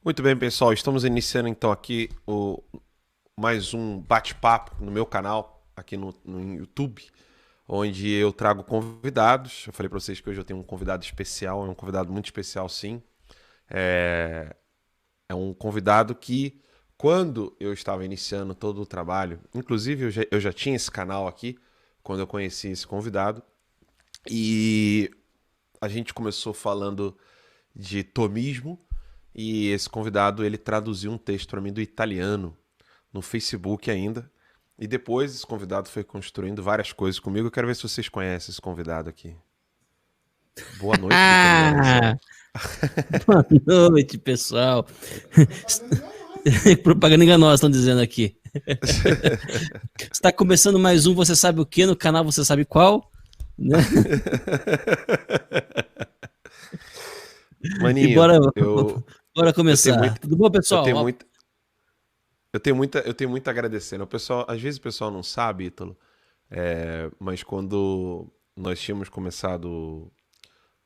Muito bem, pessoal. Estamos iniciando então aqui mais um bate-papo no meu canal, aqui no YouTube, onde eu trago convidados. Eu falei para vocês que hoje eu tenho um convidado especial, é um convidado muito especial, sim. É, é um convidado que, quando eu estava iniciando todo o trabalho, inclusive eu já tinha esse canal aqui, quando eu conheci esse convidado, e a gente começou falando de tomismo. E esse convidado, ele traduziu um texto para mim do italiano no Facebook ainda. E depois esse convidado foi construindo várias coisas comigo. Eu quero ver se vocês conhecem esse convidado aqui. Boa noite, Ítalo Ah, Lorenzo. boa noite, pessoal. Propaganda enganosa, estão dizendo aqui. Está começando mais um Você Sabe o Que no canal Você Sabe Qual, né? E Maninho, bora eu tenho começar. muito, Tudo bom, eu pessoal? tenho muito, eu tenho muito a agradecer, né? O pessoal, às vezes o pessoal não sabe, Ítalo, mas quando nós tínhamos começado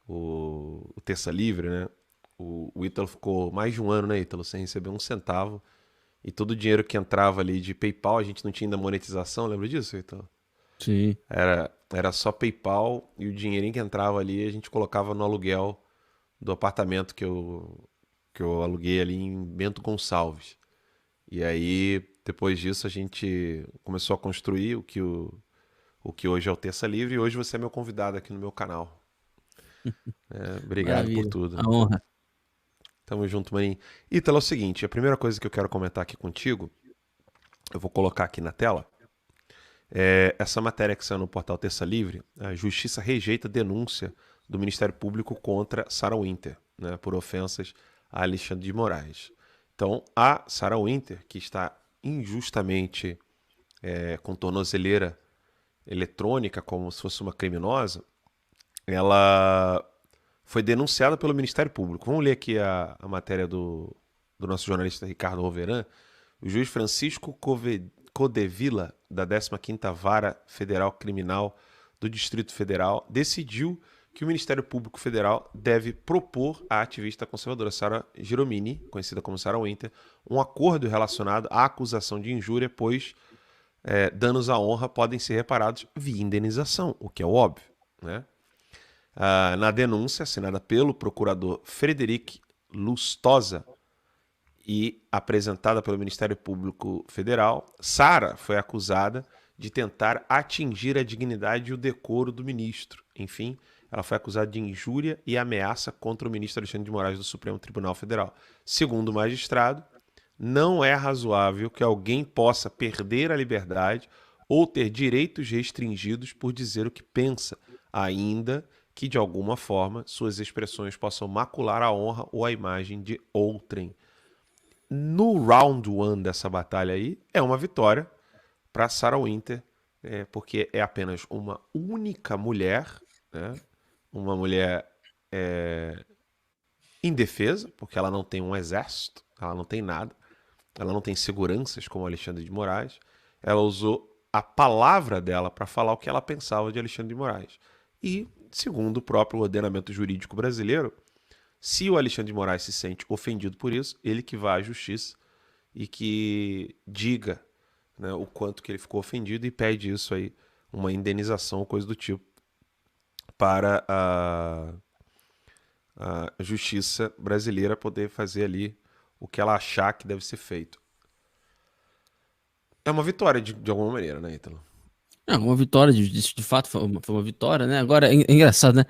o Terça Livre, né? O Ítalo ficou mais de um ano, né, Ítalo, sem receber um centavo. E todo o dinheiro que entrava ali de PayPal, a gente não tinha ainda monetização, lembra disso, Ítalo? Sim. Era só PayPal e o dinheirinho que entrava ali a gente colocava no aluguel do apartamento que eu aluguei ali em Bento Gonçalves. E aí, depois disso, a gente começou a construir o que hoje é o Terça Livre e hoje você é meu convidado aqui no meu canal. Obrigado por Maravilha. tudo. A honra. Tamo junto, maninho. Ítalo, é o seguinte, a primeira coisa que eu quero comentar aqui contigo, eu vou colocar aqui na tela, essa matéria que saiu no portal Terça Livre, a Justiça rejeita denúncia do Ministério Público contra Sarah Winter, né, por ofensas a Alexandre de Moraes. Então, a Sarah Winter, que está injustamente com tornozeleira eletrônica, como se fosse uma criminosa, ela foi denunciada pelo Ministério Público. Vamos ler aqui a matéria do nosso jornalista Ricardo Roveran. O juiz Francisco Codevilla, da 15ª Vara Federal Criminal do Distrito Federal, decidiu que o Ministério Público Federal deve propor à ativista conservadora Sara Giromini, conhecida como Sarah Winter, um acordo relacionado à acusação de injúria, pois danos à honra podem ser reparados via indenização, o que é óbvio, né? Na denúncia assinada pelo procurador Frederic Lustosa e apresentada pelo Ministério Público Federal, Sara foi acusada de tentar atingir a dignidade e o decoro do ministro. Enfim, ela foi acusada de injúria e ameaça contra o ministro Alexandre de Moraes do Supremo Tribunal Federal. Segundo o magistrado, não é razoável que alguém possa perder a liberdade ou ter direitos restringidos por dizer o que pensa, ainda que, de alguma forma, suas expressões possam macular a honra ou a imagem de outrem. No round one dessa batalha aí, é uma vitória para Sarah Winter, porque é apenas uma única mulher, né? Uma mulher indefesa, porque ela não tem um exército, ela não tem nada, ela não tem seguranças como Alexandre de Moraes. Ela usou a palavra dela para falar o que ela pensava de Alexandre de Moraes. E, segundo o próprio ordenamento jurídico brasileiro, se o Alexandre de Moraes se sente ofendido por isso, ele que vá à justiça e que diga, né, o quanto que ele ficou ofendido e pede isso aí, uma indenização ou coisa do tipo, para a justiça brasileira poder fazer ali o que ela achar que deve ser feito. É uma vitória de alguma maneira, né, Ítalo? É uma vitória, de fato, foi uma vitória, né? Agora, é engraçado, né?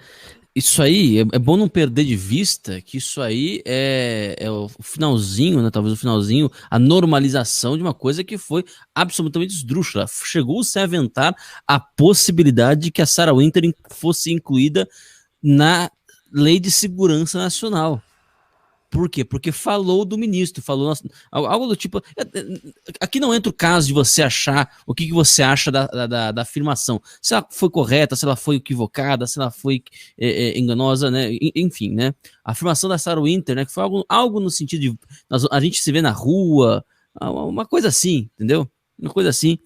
Isso aí, é bom não perder de vista que isso aí é o finalzinho, né? Talvez o finalzinho, a normalização de uma coisa que foi absolutamente esdrúxula. Chegou-se a aventar a possibilidade de que a Sarah Winter fosse incluída na Lei de Segurança Nacional. Por quê? Porque falou do ministro, falou algo do tipo. Aqui não entra o caso de você achar o que você acha da afirmação. Se ela foi correta, se ela foi equivocada, se ela foi enganosa, né? Enfim, né? A afirmação da Sarah Winter, né? Que foi algo no sentido de a gente se vê na rua, uma coisa assim, entendeu? Uma coisa assim.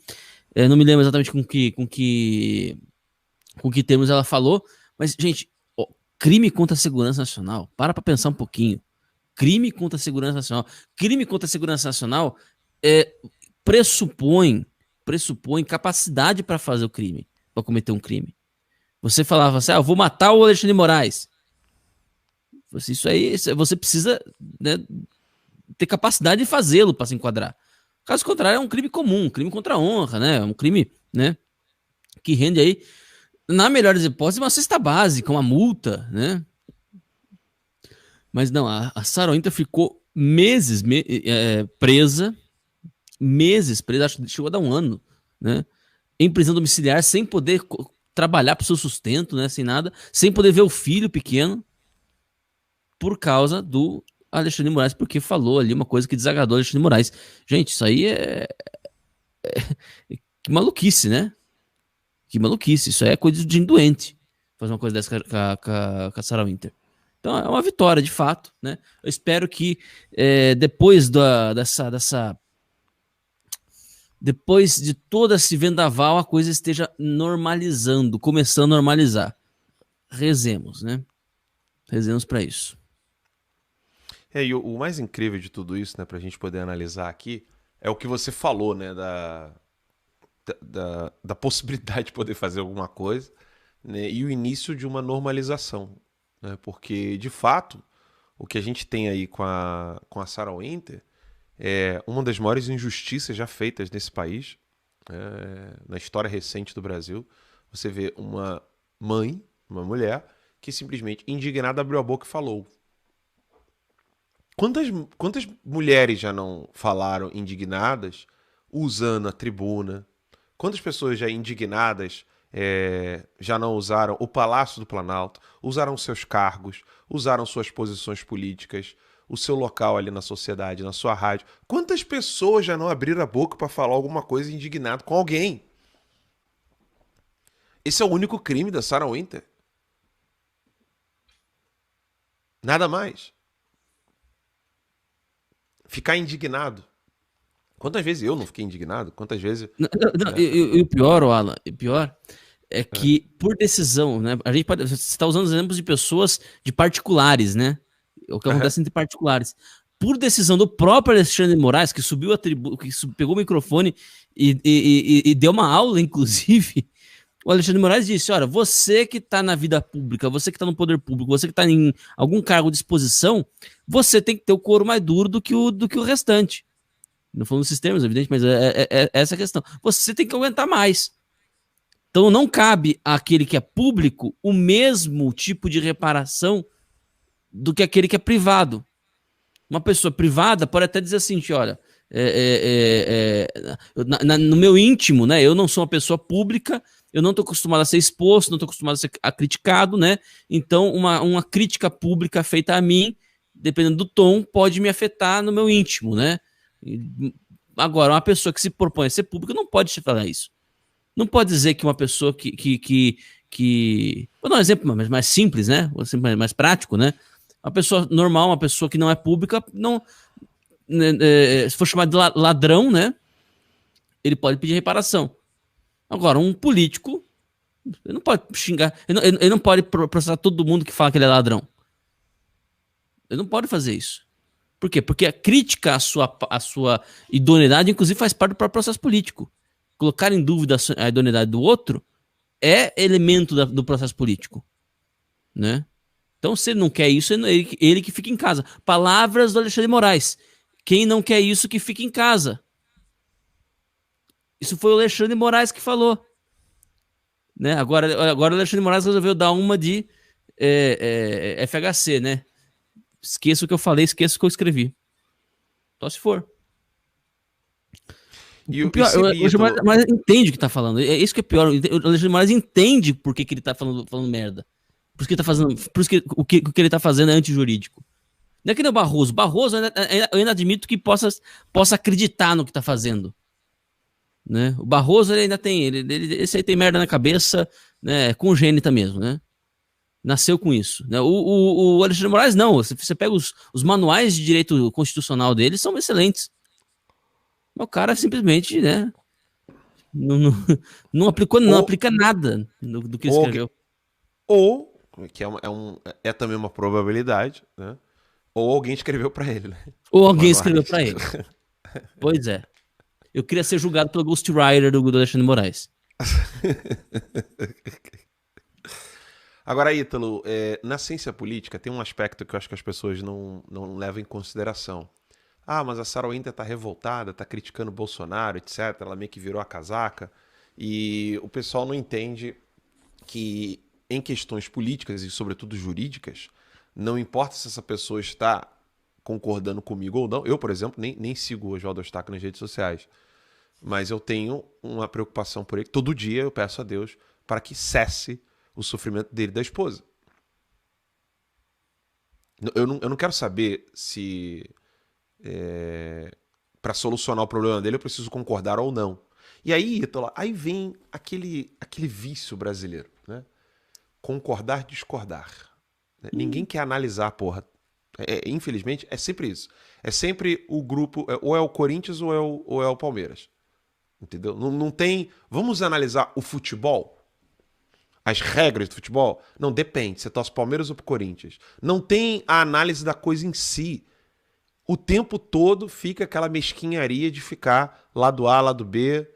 Não me lembro exatamente com que termos ela falou, mas, gente, crime contra a segurança nacional. Para pensar um pouquinho. crime contra a segurança nacional. Crime contra a segurança nacional pressupõe capacidade para fazer o crime, para cometer um crime. Você falava assim, eu vou matar o Alexandre de Moraes. Isso aí, você precisa, né, ter capacidade de fazê-lo para se enquadrar. Caso contrário, é um crime comum, um crime contra a honra, né? Um crime, né, que rende aí, na melhor das hipóteses, uma cesta básica, uma multa, né? Mas não, a Sarah Winter ficou meses presa, acho que chegou a dar um ano, né? Em prisão domiciliar, sem poder trabalhar para o seu sustento, né? Sem nada, sem poder ver o filho pequeno, por causa do Alexandre de Moraes, porque falou ali uma coisa que desagradou Alexandre de Moraes. Gente, isso aí que maluquice, né? Que maluquice. Isso aí é coisa de doente. Fazer uma coisa dessa com a Sarah Winter. Então é uma vitória, de fato, né? Eu espero que depois depois de todo esse vendaval, a coisa esteja normalizando, começando a normalizar. Rezemos, né? Rezemos para isso. E o mais incrível de tudo isso, né, pra gente poder analisar aqui, é o que você falou, né, da possibilidade de poder fazer alguma coisa, né, e o início de uma normalização, né, porque, de fato, o que a gente tem aí com a Sarah Winter é uma das maiores injustiças já feitas nesse país, na história recente do Brasil. Você vê uma mãe, uma mulher, que simplesmente, indignada, abriu a boca e falou. Quantas mulheres já não falaram indignadas usando a tribuna? Quantas pessoas já indignadas já não usaram o Palácio do Planalto, usaram seus cargos, usaram suas posições políticas, o seu local ali na sociedade, na sua rádio? Quantas pessoas já não abriram a boca para falar alguma coisa indignado com alguém? Esse é o único crime da Sarah Winter. Nada mais. Ficar indignado. Quantas vezes eu não fiquei indignado? Quantas vezes... E o pior, Alan, é que por decisão, né? A gente você está usando exemplos de pessoas, de particulares, né? O que acontece entre particulares. Por decisão do próprio Alexandre de Moraes, que subiu a tribuna, que pegou o microfone e deu uma aula, inclusive, o Alexandre de Moraes disse, olha, você que está na vida pública, você que está no poder público, você que está em algum cargo de exposição, você tem que ter o couro mais duro do que o restante. Não falando nesses termos, evidente, mas é essa a questão. Você tem que aguentar mais. Então não cabe àquele que é público o mesmo tipo de reparação do que aquele que é privado. Uma pessoa privada pode até dizer assim, olha, no meu íntimo, né, eu não sou uma pessoa pública, eu não estou acostumado a ser exposto, não estou acostumado a ser criticado, né? Então uma crítica pública feita a mim, dependendo do tom, pode me afetar no meu íntimo, né? Agora, uma pessoa que se propõe a ser pública não pode te falar isso. Não pode dizer que uma pessoa vou dar um exemplo mais simples, né? Mais prático, né? Uma pessoa normal, uma pessoa que não é pública, não, se for chamado de ladrão, né? Ele pode pedir reparação. Agora, um político, ele não pode xingar, ele não pode processar todo mundo que fala que ele é ladrão. Ele não pode fazer isso. Por quê? Porque a crítica à sua idoneidade, inclusive, faz parte do próprio processo político. Colocar em dúvida a idoneidade do outro é elemento do processo político, né? Então, se ele não quer isso, ele que fica em casa. Palavras do Alexandre de Moraes. Quem não quer isso, que fica em casa. Isso foi o Alexandre de Moraes que falou. Né? Agora o Alexandre de Moraes resolveu dar uma de FHC, né? Esqueça o que eu falei, esqueça o que eu escrevi. Só se for. O pior, o Alexandre de Moraes entende o que tá falando. É isso que é pior. O Alexandre de Moraes entende por que ele tá falando merda. Por isso que ele tá fazendo. Por isso que o que ele tá fazendo é antijurídico. Não é que nem o Barroso. Barroso, eu ainda admito que possa acreditar no que tá fazendo. Né? O Barroso ele ainda tem. Esse aí tem merda na cabeça, né? Congênita mesmo, né? Nasceu com isso. Né? O Alexandre de Moraes, não. Você pega os manuais de direito constitucional dele, são excelentes. O cara simplesmente, né? Não aplica nada do que ele escreveu. Ou, que é também uma probabilidade, né? Ou alguém escreveu para ele, né? Ou alguém escreveu Manuais. para ele. Pois é. Eu queria ser julgado pelo Ghostwriter do Alexandre de Moraes. Agora, Ítalo, na ciência política tem um aspecto que eu acho que as pessoas não levam em consideração. Ah, mas a Sarah Winter tá revoltada, tá criticando o Bolsonaro, etc. Ela meio que virou a casaca. E o pessoal não entende que em questões políticas e, sobretudo, jurídicas, não importa se essa pessoa está concordando comigo ou não. Eu, por exemplo, nem sigo o Oswaldo Eustáquio nas redes sociais. Mas eu tenho uma preocupação por ele. Todo dia eu peço a Deus para que cesse o sofrimento dele e da esposa. Eu não quero saber se para solucionar o problema dele eu preciso concordar ou não. E aí, Ítalo, aí vem aquele vício brasileiro, né? Concordar, discordar. Ninguém quer analisar, porra. Infelizmente, é sempre isso. É sempre o grupo, ou é o Corinthians ou é o Palmeiras. Entendeu? Não tem. Vamos analisar o futebol? As regras do futebol? Não, depende. Você torce Palmeiras ou pro Corinthians? Não tem a análise da coisa em si. O tempo todo fica aquela mesquinharia de ficar lado A, lado B,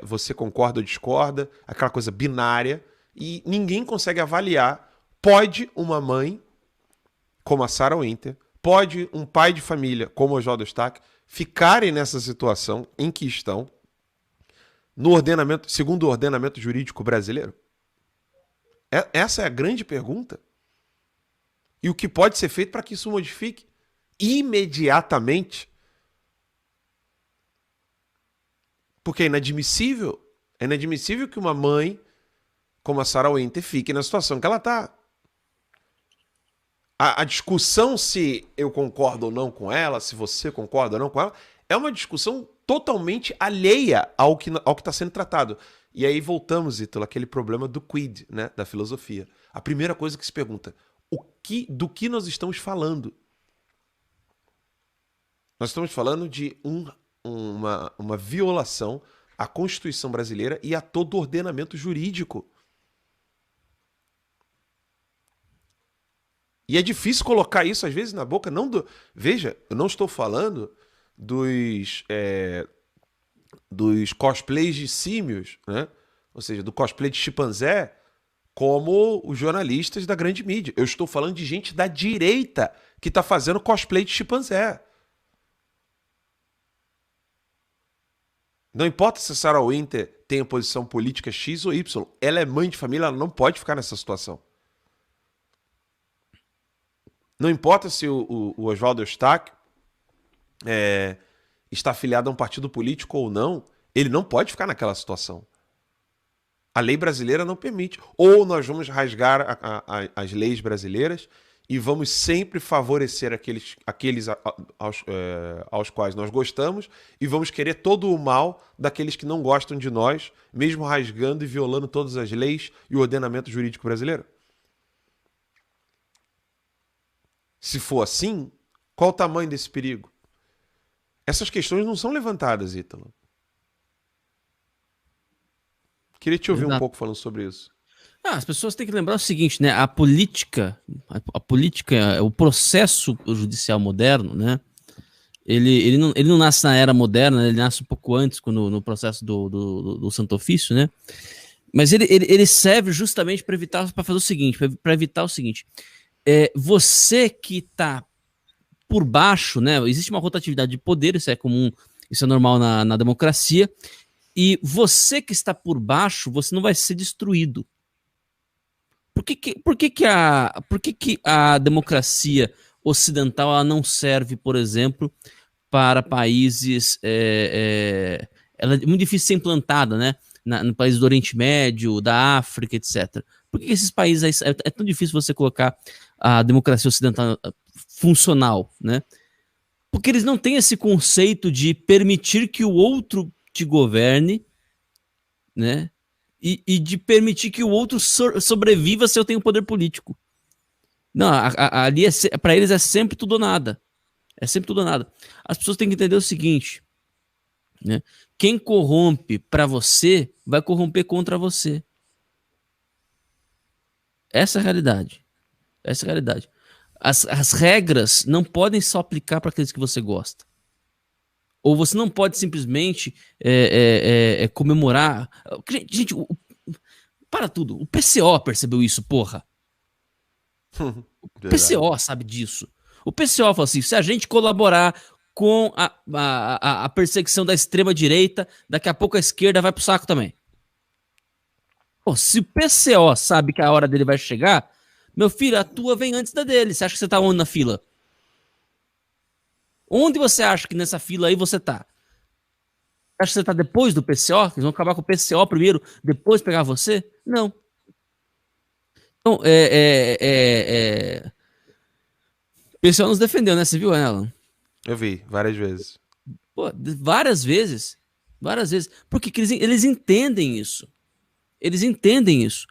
você concorda ou discorda, aquela coisa binária, e ninguém consegue avaliar. Pode uma mãe, como a Sarah Winter, pode um pai de família, como o Oswaldo Eustáquio, ficarem nessa situação em que estão, no ordenamento, segundo o ordenamento jurídico brasileiro? Essa é a grande pergunta. E o que pode ser feito para que isso modifique imediatamente? Porque é inadmissível que uma mãe como a Sarah Winter fique na situação que ela está. A discussão se eu concordo ou não com ela, se você concorda ou não com ela, é uma discussão totalmente alheia ao que está sendo tratado. E aí voltamos, Ítalo, aquele problema do quid, né, da filosofia. A primeira coisa que se pergunta, do que nós estamos falando? Nós estamos falando de uma violação à Constituição brasileira e a todo o ordenamento jurídico. E é difícil colocar isso, às vezes, na boca. Veja, eu não estou falando dos cosplays de símios, né? Ou seja, do cosplay de chimpanzé, como os jornalistas da grande mídia. Eu estou falando de gente da direita que está fazendo cosplay de chimpanzé. Não importa se a Sarah Winter tem a posição política X ou Y, ela é mãe de família, ela não pode ficar nessa situação. Não importa se o Oswaldo Eustáquio está afiliado a um partido político ou não, ele não pode ficar naquela situação. A lei brasileira não permite. Ou nós vamos rasgar as leis brasileiras e vamos sempre favorecer aqueles aos quais nós gostamos e vamos querer todo o mal daqueles que não gostam de nós, mesmo rasgando e violando todas as leis e o ordenamento jurídico brasileiro. Se for assim, qual o tamanho desse perigo? Essas questões não são levantadas, Ítalo. Queria te ouvir um pouco falando sobre isso. As pessoas têm que lembrar o seguinte, né? A política, o processo judicial moderno, né? Ele não nasce na era moderna, ele nasce um pouco antes, no processo do Santo Ofício, né? Mas ele serve justamente para fazer o seguinte, para evitar o seguinte: você que está por baixo, né? Existe uma rotatividade de poder, isso é comum, isso é normal na democracia, e você que está por baixo, você não vai ser destruído. Por que a democracia ocidental ela não serve, por exemplo, para países... ela é muito difícil de ser implantada, né? No país do Oriente Médio, da África, etc. Por que esses países é tão difícil você colocar a democracia ocidental funcional, né? Porque eles não têm esse conceito de permitir que o outro te governe, né? E de permitir que o outro sobreviva se eu tenho poder político. Não, ali para eles é sempre tudo ou nada. É sempre tudo ou nada. As pessoas têm que entender o seguinte, né? Quem corrompe para você vai corromper contra você. Essa é a realidade. Essa é a realidade. As regras não podem só aplicar para aqueles que você gosta. Ou você não pode simplesmente comemorar. Gente, para tudo. O PCO percebeu isso, porra. O PCO sabe disso. O PCO fala assim: se a gente colaborar com a perseguição da extrema-direita, daqui a pouco a esquerda vai pro saco também. Pô, se o PCO sabe que a hora dele vai chegar, meu filho, a tua vem antes da dele. Você acha que você tá onde na fila? Onde você acha que nessa fila aí você tá? Acha que você tá depois do PCO? Eles vão acabar com o PCO primeiro, depois pegar você? Não. Então, o PCO nos defendeu, né? Você viu, Alan? Eu vi, várias vezes. Pô, várias vezes. Várias vezes. Porque eles entendem isso. Eles entendem isso.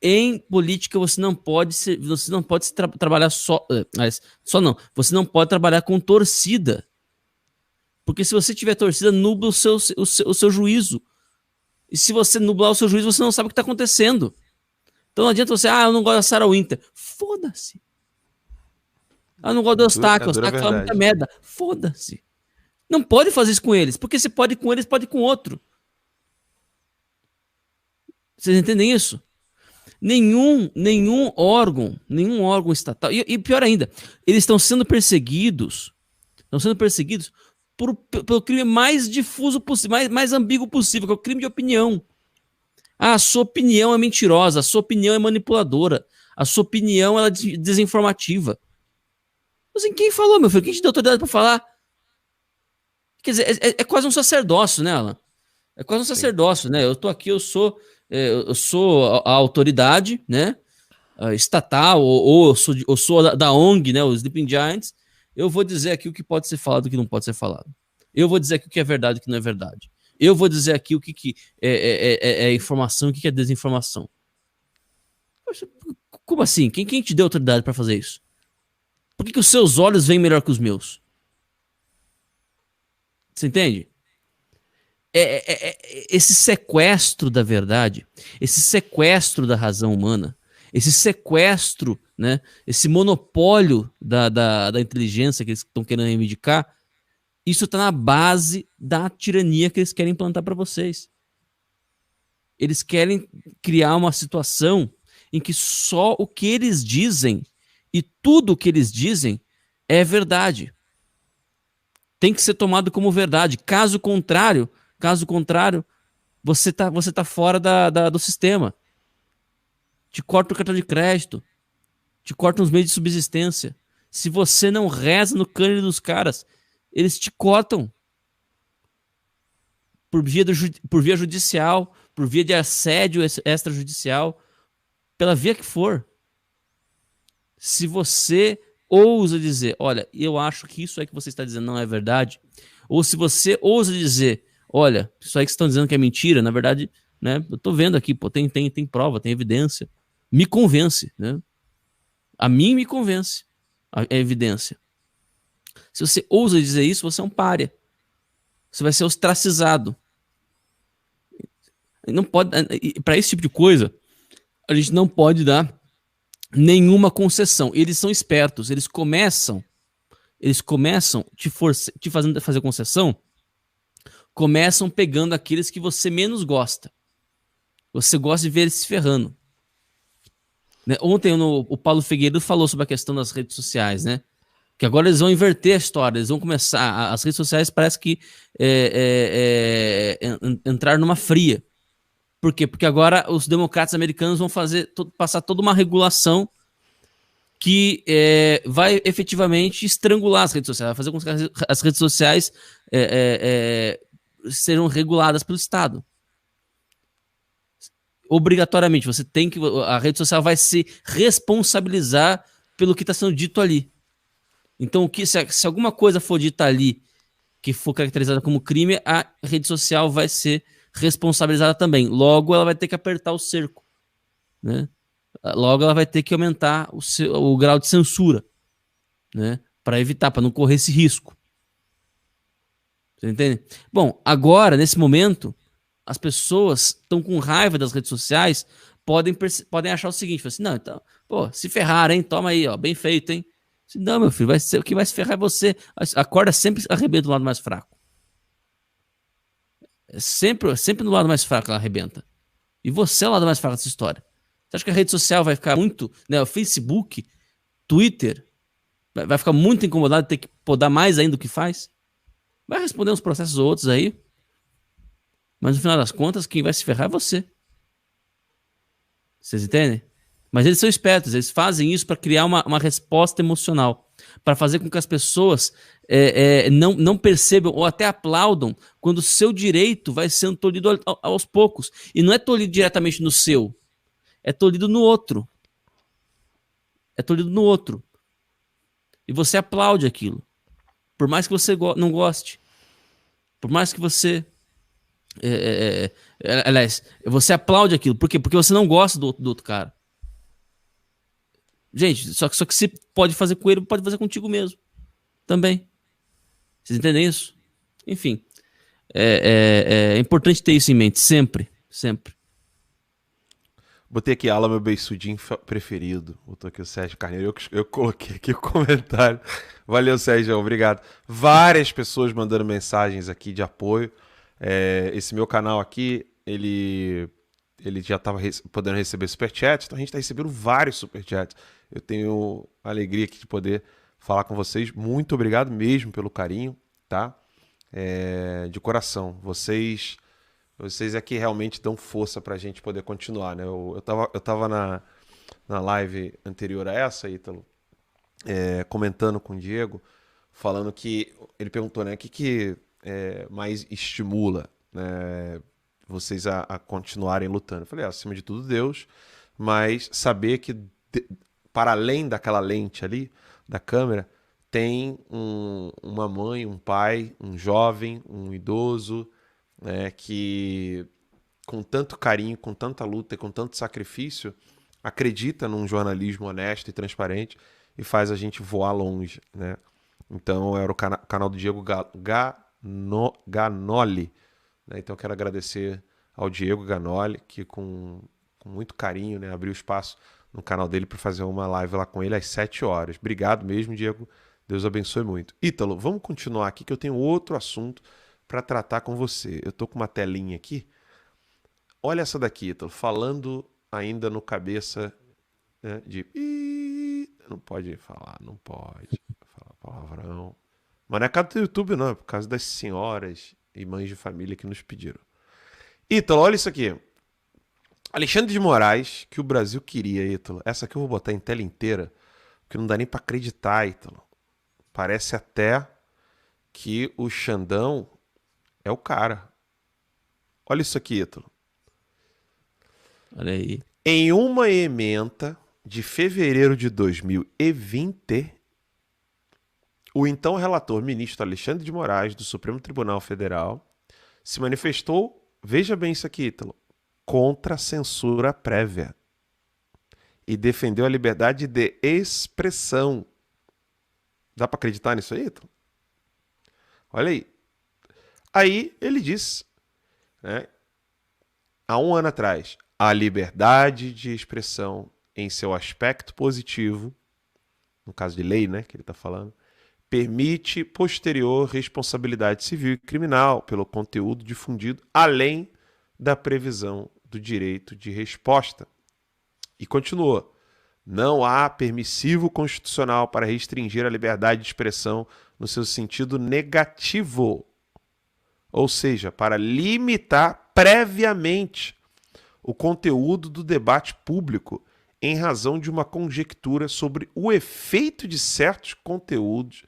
Em política você não pode trabalhar só não. Você não pode trabalhar com torcida. Porque se você tiver torcida, nubla o seu juízo. E se você nublar o seu juízo, você não sabe o que está acontecendo. Então não adianta você, eu não gosto da Sarah Winter. Foda-se. Eu não gosto do Eustáquio. O Eustáquio fala muita merda. Foda-se. Não pode fazer isso com eles. Porque se pode com eles, pode com outro. Vocês entendem isso? Nenhum órgão estatal. E pior ainda, eles estão sendo perseguidos. Pelo crime mais difuso possível, mais ambíguo possível, que é o crime de opinião. A sua opinião é mentirosa, a sua opinião é manipuladora, a sua opinião é desinformativa. Assim, quem falou, meu filho? Quem te deu autoridade para falar? Quer dizer, é quase um sacerdócio, né, Alan? É quase um sacerdócio, né? Eu tô aqui, eu sou a autoridade, né, estatal, ou eu sou da ONG, né, os Sleeping Giants. Eu vou dizer aqui o que pode ser falado e o que não pode ser falado. Eu vou dizer aqui o que é verdade e o que não é verdade. Eu vou dizer aqui o que é informação e o que é desinformação. Poxa, como assim? Quem te deu autoridade para fazer isso? Por que os seus olhos veem melhor que os meus? Você entende? Esse sequestro da verdade, esse sequestro da razão humana, esse sequestro, né, esse monopólio da inteligência que eles estão querendo reivindicar, isso está na base da tirania que eles querem implantar para vocês. Eles querem criar uma situação em que só o que eles dizem e tudo o que eles dizem é verdade. Tem que ser tomado como verdade. Caso contrário, você tá fora do sistema. Te corta o cartão de crédito. Te cortam os meios de subsistência. Se você não reza no cânone dos caras, eles te cortam. Por via judicial, por via de assédio extrajudicial, pela via que for. Se você ousa dizer, olha, eu acho que isso aí que você está dizendo não é verdade, ou se você ousa dizer, olha, isso aí que vocês estão dizendo que é mentira, na verdade, né, eu tô vendo aqui, pô, tem prova, tem evidência, me convence, né? A mim me convence a evidência. Se você ousa dizer isso, você é um pária. Você vai ser ostracizado. Não pode, para esse tipo de coisa, a gente não pode dar nenhuma concessão. Eles são espertos, eles começam te fazendo fazer concessão, começam pegando aqueles que você menos gosta. Você gosta de ver eles se ferrando. Né? Ontem o Paulo Figueiredo falou sobre a questão das redes sociais, né? Que agora eles vão inverter a história, eles vão começar, as redes sociais parece que entrar numa fria. Por quê? Porque agora os democratas americanos vão passar toda uma regulação que vai efetivamente estrangular as redes sociais, vai fazer com que as redes sociais serão reguladas pelo Estado. Obrigatoriamente, a rede social vai se responsabilizar pelo que está sendo dito ali. Então, se alguma coisa for dita ali que for caracterizada como crime, a rede social vai ser responsabilizada também. Logo, ela vai ter que apertar o cerco, né? Logo, ela vai ter que aumentar o grau de censura, né? Para evitar, para não correr esse risco. Você entende? Bom, agora, nesse momento, as pessoas estão com raiva das redes sociais, podem achar o seguinte, assim, não, então, pô, se ferraram, hein? Toma aí, ó, bem feito, hein? Não, meu filho, o que vai se ferrar é você. A corda sempre arrebenta do lado mais fraco. É sempre no lado mais fraco ela arrebenta. E você é o lado mais fraco dessa história. Você acha que a rede social vai ficar muito, né? O Facebook, Twitter, vai ficar muito incomodado de ter que podar mais ainda do que faz? Vai responder uns processos ou outros aí. Mas no final das contas, quem vai se ferrar é você. Vocês entendem? Mas eles são espertos, eles fazem isso para criar uma resposta emocional. Para fazer com que as pessoas não percebam ou até aplaudam quando o seu direito vai sendo tolhido aos poucos. E não é tolhido diretamente no seu, é tolhido no outro. É tolhido no outro. E você aplaude aquilo. Por mais que você não goste. Por mais que você... aliás, você aplaude aquilo. Por quê? Porque você não gosta do outro cara. Gente, só que se pode fazer com ele, pode fazer contigo mesmo. Também. Vocês entendem isso? Enfim. É importante ter isso em mente. Sempre. Sempre. Botei aqui, Ala, meu beiçudinho preferido. Botou aqui o Sérgio Carneiro. Eu coloquei aqui o comentário. Valeu, Sérgio. Obrigado. Várias pessoas mandando mensagens aqui de apoio. Esse meu canal aqui, ele já estava podendo receber superchats, então a gente está recebendo vários superchats. Eu tenho a alegria aqui de poder falar com vocês. Muito obrigado mesmo pelo carinho, tá? De coração. Vocês aqui realmente dão força para a gente poder continuar, né? Eu tava na live anterior a essa, Ítalo, comentando com o Diego, falando que ele perguntou, né, o que mais estimula, né, vocês a continuarem lutando. Eu falei, acima de tudo Deus, mas saber que para além daquela lente ali, da câmera, tem uma mãe, um pai, um jovem, um idoso, né, que com tanto carinho, com tanta luta e com tanto sacrifício, acredita num jornalismo honesto e transparente e faz a gente voar longe, né? Então era o canal do Diego Ganoli, né? Então eu quero agradecer ao Diego Ganoli, que com muito carinho, né, abriu espaço no canal dele para fazer uma live lá com ele às 7 horas. Obrigado mesmo, Diego. Deus abençoe muito. Ítalo, vamos continuar aqui que eu tenho outro assunto para tratar com você. Eu tô com uma telinha aqui. Olha essa daqui, Ítalo, falando ainda no cabeça, né, de... Não pode falar, não pode falar palavrão. Mas não é por causa do YouTube, não. É por causa das senhoras e mães de família que nos pediram. Ítalo, olha isso aqui. Alexandre de Moraes, que o Brasil queria, Ítalo. Essa aqui eu vou botar em tela inteira, porque não dá nem para acreditar, Ítalo. Parece até que o Xandão é o cara. Olha isso aqui, Ítalo. Olha aí. Em uma ementa de fevereiro de 2020, o então relator ministro Alexandre de Moraes, do Supremo Tribunal Federal, se manifestou, veja bem isso aqui, Ítalo, contra a censura prévia e defendeu a liberdade de expressão. Dá para acreditar nisso aí, Ítalo? Olha aí. Aí ele disse, né, há um ano atrás, a liberdade de expressão em seu aspecto positivo, no caso de lei, né, que ele está falando, permite posterior responsabilidade civil e criminal pelo conteúdo difundido, além da previsão do direito de resposta. E continuou. Não há permissivo constitucional para restringir a liberdade de expressão no seu sentido negativo, ou seja, para limitar previamente o conteúdo do debate público em razão de uma conjectura sobre o efeito de certos conteúdos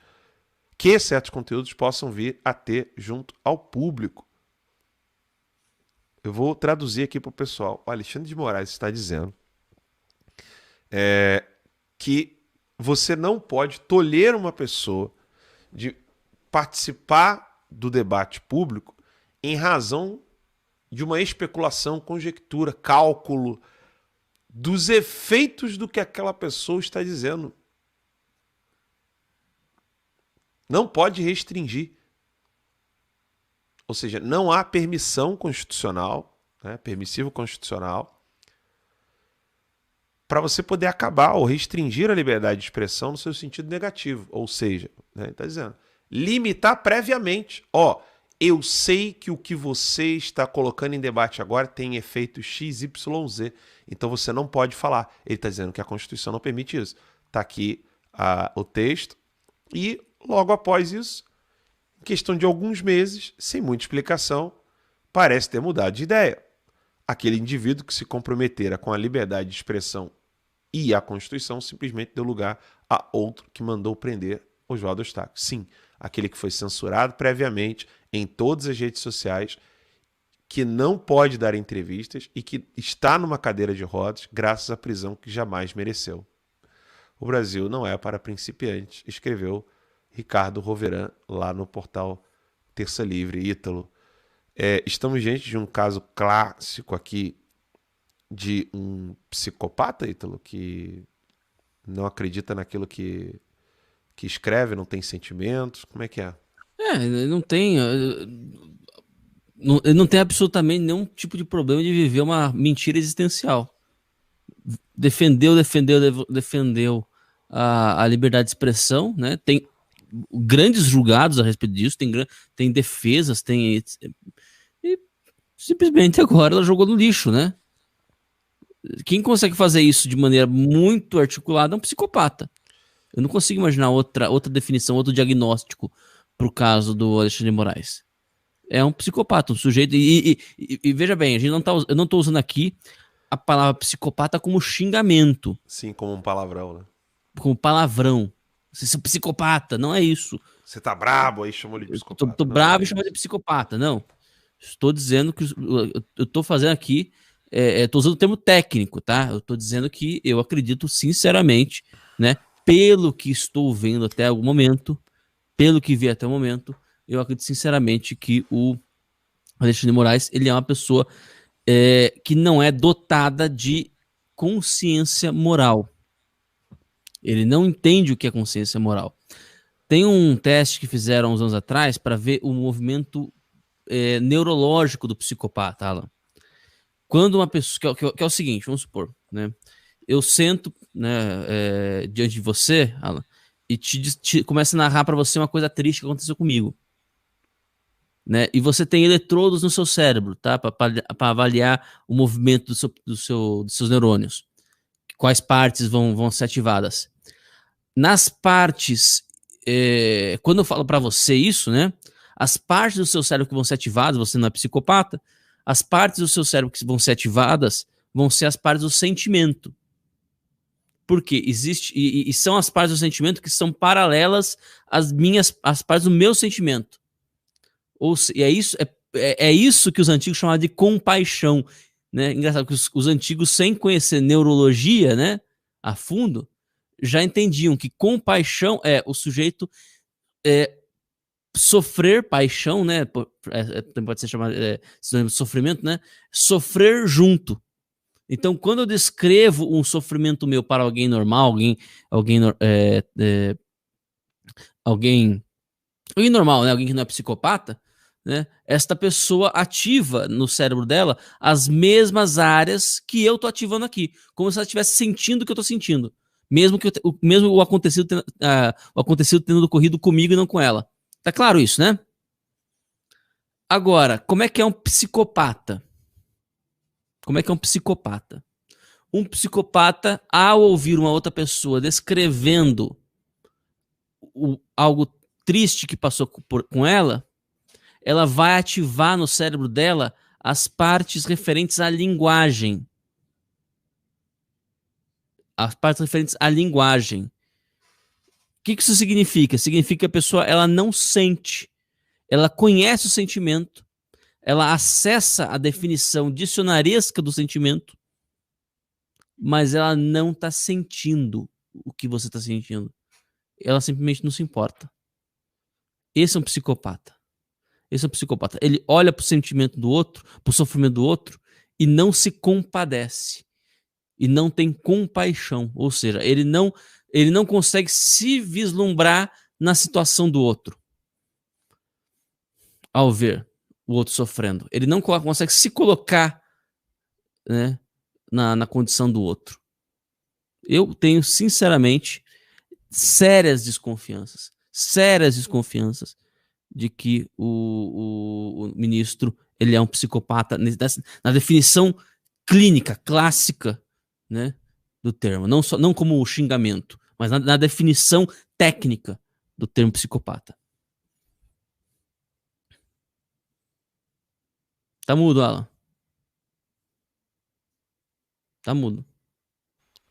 que certos conteúdos possam vir a ter junto ao público. Eu vou traduzir aqui para o pessoal. O Alexandre de Moraes está dizendo que você não pode tolher uma pessoa de participar do debate público em razão de uma especulação, conjectura, cálculo dos efeitos do que aquela pessoa está dizendo. Não pode restringir. Ou seja, não há permissão constitucional, né, permissivo constitucional, para você poder acabar ou restringir a liberdade de expressão no seu sentido negativo. Ou seja, né, está dizendo, limitar previamente. Ó, eu sei que o que você está colocando em debate agora tem efeito X, Y, Z. Então você não pode falar. Ele está dizendo que a Constituição não permite isso. Está aqui o texto e logo após isso, em questão de alguns meses, sem muita explicação, parece ter mudado de ideia. Aquele indivíduo que se comprometera com a liberdade de expressão e a Constituição simplesmente deu lugar a outro que mandou prender Oswaldo Eustáquio. Sim, aquele que foi censurado previamente em todas as redes sociais, que não pode dar entrevistas e que está numa cadeira de rodas graças à prisão que jamais mereceu. O Brasil não é para principiantes, escreveu Ricardo Roveran lá no portal Terça Livre. Ítalo, estamos diante de um caso clássico aqui de um psicopata, Ítalo, que não acredita naquilo que escreve, não tem sentimentos. Como é que é? Não tem. Ele não tem absolutamente nenhum tipo de problema de viver uma mentira existencial. Defendeu a liberdade de expressão, né? Tem grandes julgados a respeito disso, tem defesas, e simplesmente agora ela jogou no lixo, né? Quem consegue fazer isso de maneira muito articulada é um psicopata. Eu não consigo imaginar outra definição, outro diagnóstico pro caso do Alexandre de Moraes. É um psicopata, um sujeito. E veja bem, eu não estou usando aqui a palavra psicopata como xingamento. Sim, como um palavrão, né? Como palavrão. Você é psicopata, não é isso. Você tá brabo, aí chamou ele de psicopata. Tô bravo e chamou de psicopata, não. Estou dizendo que eu tô fazendo aqui, tô usando o termo técnico, tá? Eu tô dizendo que eu acredito sinceramente, né? Pelo que estou vendo até o momento, pelo que vi até o momento, eu acredito sinceramente que o Alexandre de Moraes, ele é uma pessoa que não é dotada de consciência moral. Ele não entende o que é consciência moral. Tem um teste que fizeram uns anos atrás para ver o movimento neurológico do psicopata, Alan. Quando uma pessoa... Que é o seguinte, vamos supor, né? Eu sento, né, diante de você, Alan, e começo a narrar para você uma coisa triste que aconteceu comigo. Né? E você tem eletrodos no seu cérebro, tá? Para avaliar o movimento dos seus neurônios. Quais partes vão ser ativadas. Nas partes, quando eu falo para você isso, né? As partes do seu cérebro que vão ser ativadas, você não é psicopata, as partes do seu cérebro que vão ser ativadas vão ser as partes do sentimento. Porque existe, e são as partes do sentimento que são paralelas às partes do meu sentimento. E é isso que os antigos chamavam de compaixão, né? Engraçado que os antigos, sem conhecer neurologia, né, a fundo, já entendiam que compaixão é o sujeito sofrer paixão, né? Pode ser chamado de sofrimento, né? Sofrer junto. Então, quando eu descrevo um sofrimento meu para alguém normal, alguém normal, né? Alguém que não é psicopata, né? Esta pessoa ativa no cérebro dela as mesmas áreas que eu tô ativando aqui, como se ela estivesse sentindo o que eu tô sentindo, mesmo o acontecido tendo ocorrido comigo e não com ela. Tá claro isso, né? Agora, como é que é um psicopata? Como é que é um psicopata? Um psicopata, ao ouvir uma outra pessoa descrevendo algo triste que passou com ela vai ativar no cérebro dela as partes referentes à linguagem. As partes referentes à linguagem. O que isso significa? Significa que a pessoa ela não sente. Ela conhece o sentimento. Ela acessa a definição dicionaresca do sentimento. Mas ela não está sentindo o que você está sentindo. Ela simplesmente não se importa. Esse é um psicopata. Esse é um psicopata. Ele olha pro sentimento do outro, pro sofrimento do outro, e não se compadece. E não tem compaixão. Ou seja, ele não consegue se vislumbrar na situação do outro. Ao ver o outro sofrendo. Ele não consegue se colocar, né, na condição do outro. Eu tenho, sinceramente, sérias desconfianças de que o ministro ele é um psicopata na definição clínica, clássica, né, do termo. Não como xingamento, mas na definição técnica do termo psicopata. Tá mudo, Alan. Tá mudo.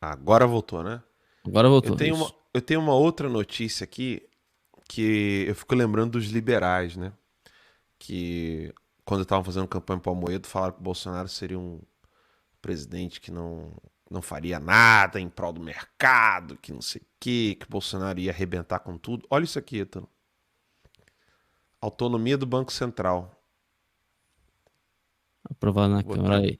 Agora voltou, né? Agora Eu voltou, tenho uma, isso. eu tenho uma outra notícia aqui que eu fico lembrando dos liberais, né? Que quando estavam fazendo campanha para o Amoedo, falaram que o Bolsonaro seria um presidente que não faria nada em prol do mercado, que não sei o quê, que o Bolsonaro ia arrebentar com tudo. Olha isso aqui, Ítalo. Autonomia do Banco Central. Aprovado na Vou Câmara botar, aí.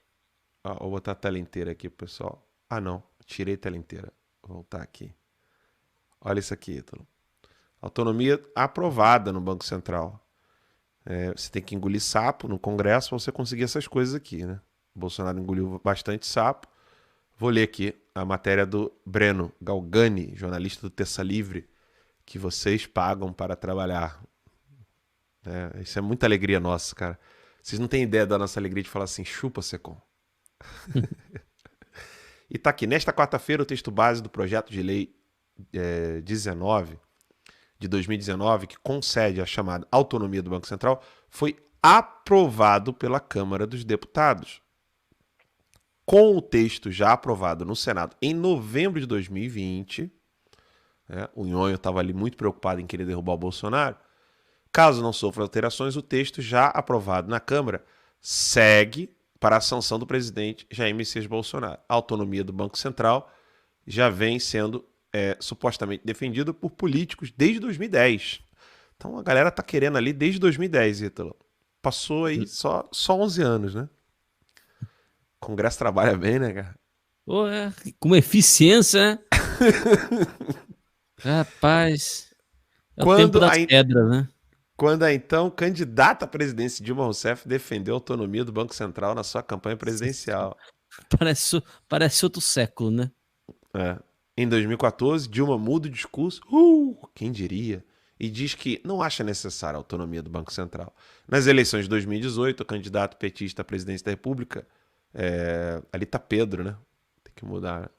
vou botar a tela inteira aqui, pessoal. Ah, não. Tirei a tela inteira. Vou voltar aqui. Olha isso aqui, Ítalo. Autonomia aprovada no Banco Central. Você tem que engolir sapo no Congresso para você conseguir essas coisas aqui, né? O Bolsonaro engoliu bastante sapo. Vou ler aqui a matéria do Breno Galgani, jornalista do Terça Livre, que vocês pagam para trabalhar. Isso é muita alegria nossa, cara. Vocês não têm ideia da nossa alegria de falar assim, chupa, Secom. E tá aqui, nesta quarta-feira, o texto base do projeto de lei 19 de 2019, que concede a chamada autonomia do Banco Central, foi aprovado pela Câmara dos Deputados. Com o texto já aprovado no Senado em novembro de 2020, o Nhonho estava ali muito preocupado em querer derrubar o Bolsonaro. Caso não sofra alterações, o texto já aprovado na Câmara segue para a sanção do presidente Jair Messias Bolsonaro. A autonomia do Banco Central já vem sendo supostamente defendido por políticos desde 2010. Então a galera tá querendo ali desde 2010, Ítalo. Passou aí só 11 anos, né? O Congresso trabalha bem, né, cara? Pô, com uma eficiência, né? Rapaz, é o tempo Quando das a, pedras, né? quando a então candidata à presidência Dilma Rousseff defendeu a autonomia do Banco Central na sua campanha presidencial. Parece outro século, né? É. Em 2014, Dilma muda o discurso, quem diria, e diz que não acha necessária a autonomia do Banco Central. Nas eleições de 2018, o candidato petista à presidência da República, ali tá Pedro, né? Tem que mudar.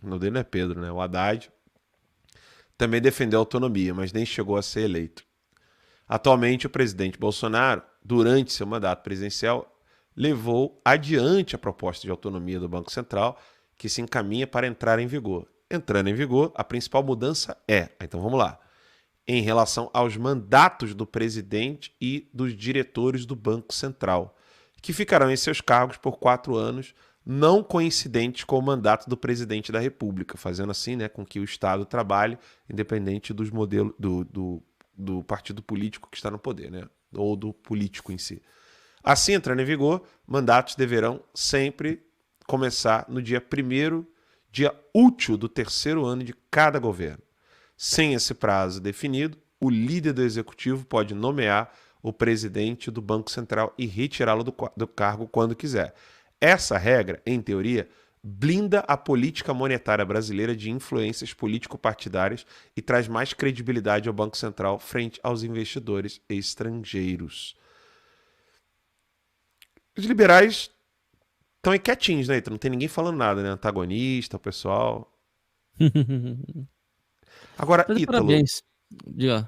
O nome dele não é Pedro, né? O Haddad também defendeu a autonomia, mas nem chegou a ser eleito. Atualmente, o presidente Bolsonaro, durante seu mandato presidencial, levou adiante a proposta de autonomia do Banco Central, que se encaminha para entrar em vigor. Entrando em vigor, a principal mudança então vamos lá, em relação aos mandatos do presidente e dos diretores do Banco Central, que ficarão em seus cargos por 4 anos, não coincidentes com o mandato do presidente da República, fazendo assim, né, com que o Estado trabalhe independente dos modelos do partido político que está no poder, né, ou do político em si. Assim, entrando em vigor, mandatos deverão sempre começar no dia 1º, dia útil do 3º ano de cada governo. Sem esse prazo definido, o líder do executivo pode nomear o presidente do Banco Central e retirá-lo do cargo quando quiser. Essa regra, em teoria, blinda a política monetária brasileira de influências político-partidárias e traz mais credibilidade ao Banco Central frente aos investidores estrangeiros. Os liberais estão aí quietinhos, né? Não tem ninguém falando nada, né? Antagonista, o pessoal. Agora, Tá de Ítalo, parabéns. Diga.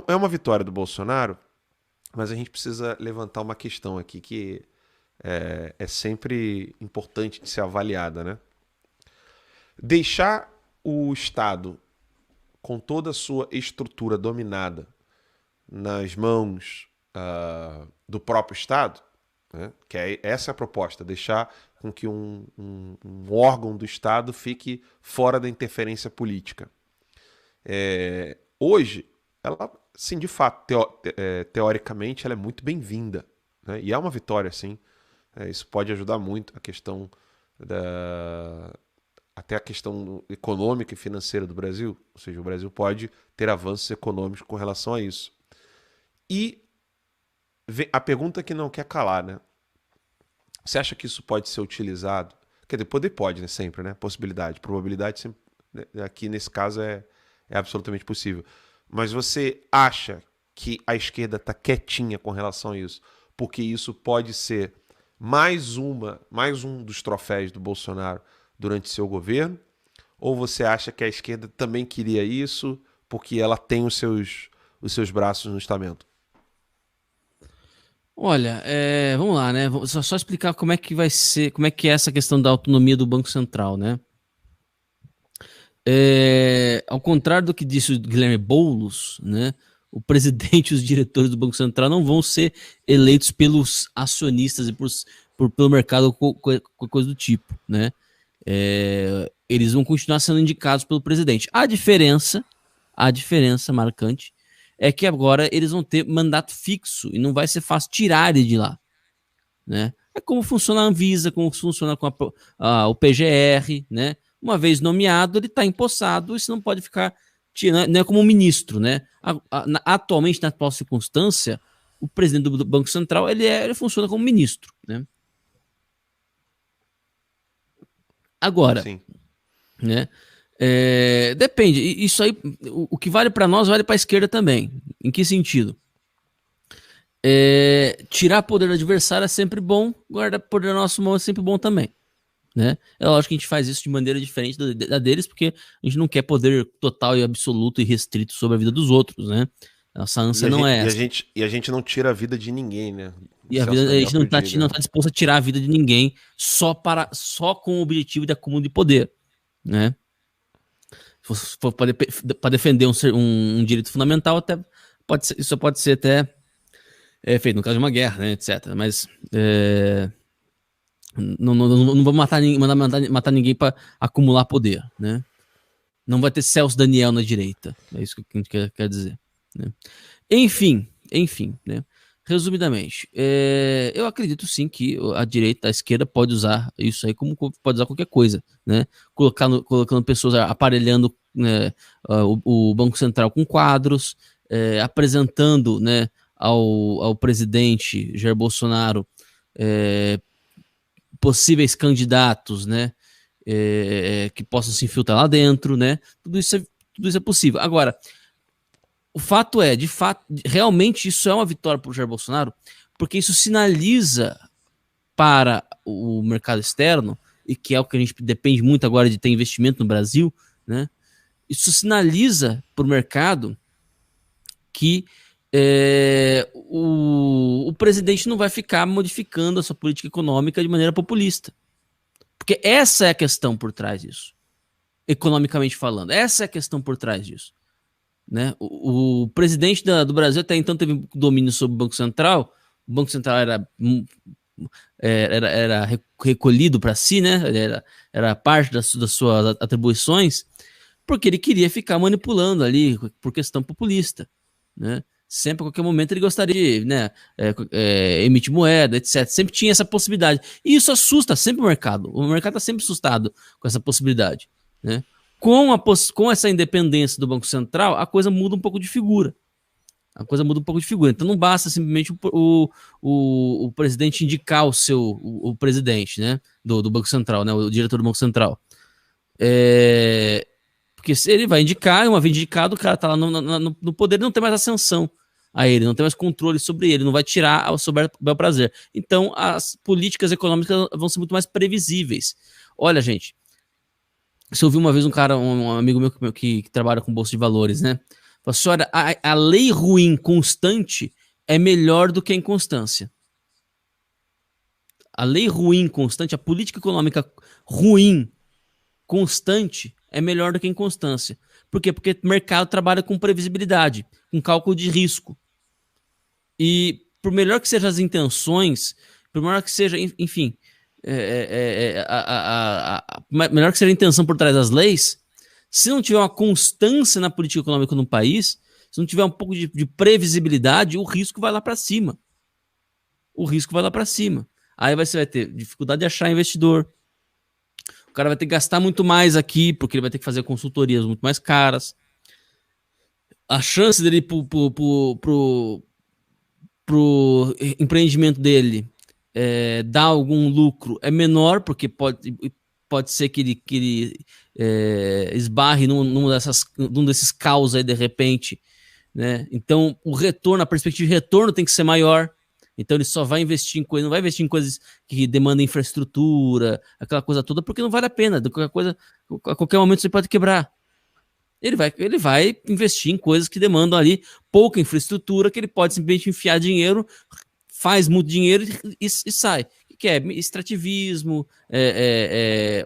é uma vitória do Bolsonaro, mas a gente precisa levantar uma questão aqui que é sempre importante de ser avaliada, né? Deixar o Estado com toda a sua estrutura dominada nas mãos do próprio Estado, né? Que essa é a proposta, deixar com que um órgão do Estado fique fora da interferência política. Hoje, ela, sim, de fato, teoricamente, ela é muito bem-vinda, né? E é uma vitória, sim. Isso pode ajudar muito a questão até a questão econômica e financeira do Brasil. Ou seja, o Brasil pode ter avanços econômicos com relação a isso. E a pergunta que não quer calar, né? Você acha que isso pode ser utilizado? Quer dizer, poder pode, né? Sempre, né? Possibilidade. Probabilidade sempre, né? Aqui nesse caso é absolutamente possível. Mas você acha que a esquerda está quietinha com relação a isso? Porque isso pode ser mais um dos troféus do Bolsonaro durante seu governo? Ou você acha que a esquerda também queria isso porque ela tem os seus braços no estamento? Olha, vamos lá, né? Só explicar como é que vai ser, como é que é essa questão da autonomia do Banco Central, né? Ao contrário do que disse o Guilherme Boulos, né? O presidente e os diretores do Banco Central não vão ser eleitos pelos acionistas e pelo mercado ou coisa do tipo, né? Eles vão continuar sendo indicados pelo presidente. A diferença marcante é que agora eles vão ter mandato fixo e não vai ser fácil tirar ele de lá, né? É como funciona a Anvisa, como funciona com o PGR, né? Uma vez nomeado, ele está empossado e você não pode ficar tirando, não é como um ministro, né? Atualmente, na atual circunstância, o presidente do Banco Central, ele funciona como ministro, né? Agora, Sim. né? Depende. Isso aí, o que vale para nós vale para a esquerda também. Em que sentido? Tirar poder do adversário é sempre bom, guardar poder na nossa mão é sempre bom também, né? É lógico que a gente faz isso de maneira diferente da deles, porque a gente não quer poder total e absoluto e restrito sobre a vida dos outros, né? Nossa ânsia não é essa. E a gente não tira a vida de ninguém, né? E a Celso gente Daniel que eu não diga. tá disposto a tirar a vida de ninguém só com o objetivo de acúmulo de poder, né? Se for para defender um direito fundamental, até isso pode ser até feito no caso de uma guerra, né, etc. Mas não vamos matar ninguém para acumular poder, né? Não vai ter Celso Daniel na direita. É isso que a gente quer dizer, né? Enfim, né? Resumidamente, eu acredito sim que a direita, a esquerda pode usar isso aí como pode usar qualquer coisa, né? Colocando pessoas, aparelhando, né, o Banco Central com quadros, apresentando, né, ao presidente Jair Bolsonaro possíveis candidatos, né, que possam se infiltrar lá dentro, né? Tudo isso é possível. Agora, o fato é, de fato, realmente isso é uma vitória para o Jair Bolsonaro, porque isso sinaliza para o mercado externo, e que é o que a gente depende muito agora de ter investimento no Brasil, né? Isso sinaliza para o mercado que o presidente não vai ficar modificando a sua política econômica de maneira populista. Porque essa é a questão por trás disso. Economicamente falando. Essa é a questão por trás disso. Né? O presidente do Brasil até então teve domínio sobre o Banco Central. O Banco Central era recolhido para si, né? Era parte das suas atribuições, porque ele queria ficar manipulando ali por questão populista, né? Sempre, a qualquer momento, ele gostaria de, né, emitir moeda, etc. Sempre tinha essa possibilidade. E isso assusta sempre o mercado. O mercado está sempre assustado com essa possibilidade, né? Com essa independência do Banco Central, a coisa muda um pouco de figura. Então não basta simplesmente o presidente indicar o presidente, né, do Banco Central, né, o diretor do Banco Central. Porque se ele vai indicar, uma vez indicado, o cara está lá no poder e não tem mais ascensão a ele, não tem mais controle sobre ele, não vai tirar ao seu bel prazer. Então as políticas econômicas vão ser muito mais previsíveis. Olha, gente, você ouviu uma vez um amigo meu que trabalha com bolsa de valores, né? Falou assim, olha, a lei ruim constante é melhor do que a inconstância. A lei ruim constante, a política econômica ruim constante é melhor do que a inconstância. Por quê? Porque o mercado trabalha com previsibilidade, com cálculo de risco. E por melhor que sejam as intenções, por melhor que seja, enfim, melhor que seja a intenção por trás das leis, se não tiver uma constância na política econômica no país, se não tiver um pouco de previsibilidade, o risco vai lá para cima. Aí você vai ter dificuldade de achar investidor. O cara vai ter que gastar muito mais aqui, porque ele vai ter que fazer consultorias muito mais caras. A chance dele pro empreendimento dele dar algum lucro é menor, porque pode ser que ele esbarre num desses caos aí de repente, né? Então, o retorno, a perspectiva de retorno tem que ser maior. Então, ele só vai investir em coisas, não vai investir em coisas que demandam infraestrutura, aquela coisa toda, porque não vale a pena. A qualquer momento você pode quebrar. Ele vai investir em coisas que demandam ali pouca infraestrutura, que ele pode simplesmente enfiar dinheiro, faz muito dinheiro e sai. O que é? Extrativismo,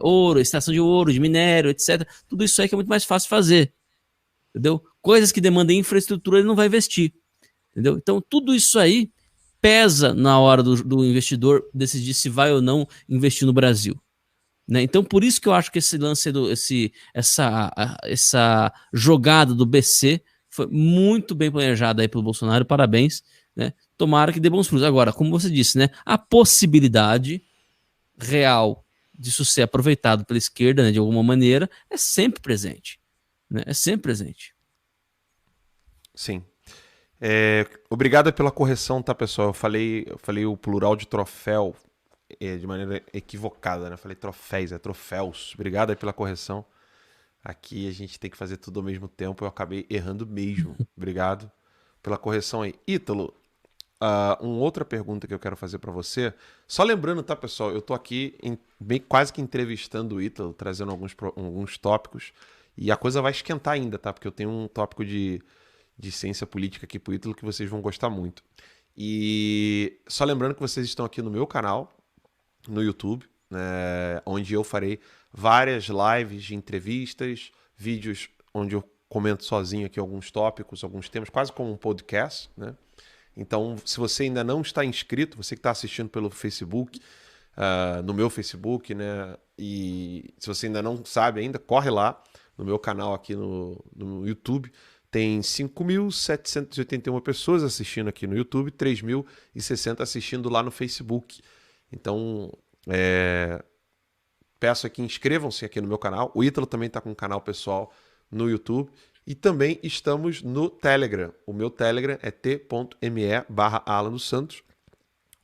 ouro, extração de ouro, de minério, etc. Tudo isso aí que é muito mais fácil fazer. Entendeu? Coisas que demandam infraestrutura, ele não vai investir. Entendeu? Então, tudo isso aí pesa na hora do investidor decidir se vai ou não investir no Brasil. Né? Então, por isso que eu acho que esse lance, essa jogada do BC foi muito bem planejada aí pelo Bolsonaro, parabéns. Né? Tomara que dê bons frutos. Agora, como você disse, né, a possibilidade real disso ser aproveitado pela esquerda, né, de alguma maneira, é sempre presente. Né? É sempre presente. Sim. Obrigado pela correção, tá, pessoal? Eu falei o plural de troféu de maneira equivocada, né? Eu falei troféus, é troféus. Obrigado aí pela correção. Aqui a gente tem que fazer tudo ao mesmo tempo. Eu acabei errando mesmo. Obrigado pela correção aí. Ítalo, uma outra pergunta que eu quero fazer para você. Só lembrando, tá, pessoal? Eu tô aqui quase que entrevistando o Ítalo, trazendo alguns tópicos. E a coisa vai esquentar ainda, tá? Porque eu tenho um tópico de ciência política aqui pro Ítalo que vocês vão gostar muito. E só lembrando que vocês estão aqui no meu canal, no YouTube, né, onde eu farei várias lives de entrevistas, vídeos onde eu comento sozinho aqui alguns tópicos, alguns temas, quase como um podcast, né? Então, se você ainda não está inscrito, você que está assistindo pelo Facebook, no meu Facebook, né? E se você ainda não sabe ainda, corre lá no meu canal aqui no YouTube. Tem 5.781 pessoas assistindo aqui no YouTube, 3.060 assistindo lá no Facebook. Então, peço aqui, inscrevam-se aqui no meu canal. O Ítalo também está com um canal pessoal no YouTube. E também estamos no Telegram. O meu Telegram é t.me/Alan dos Santos.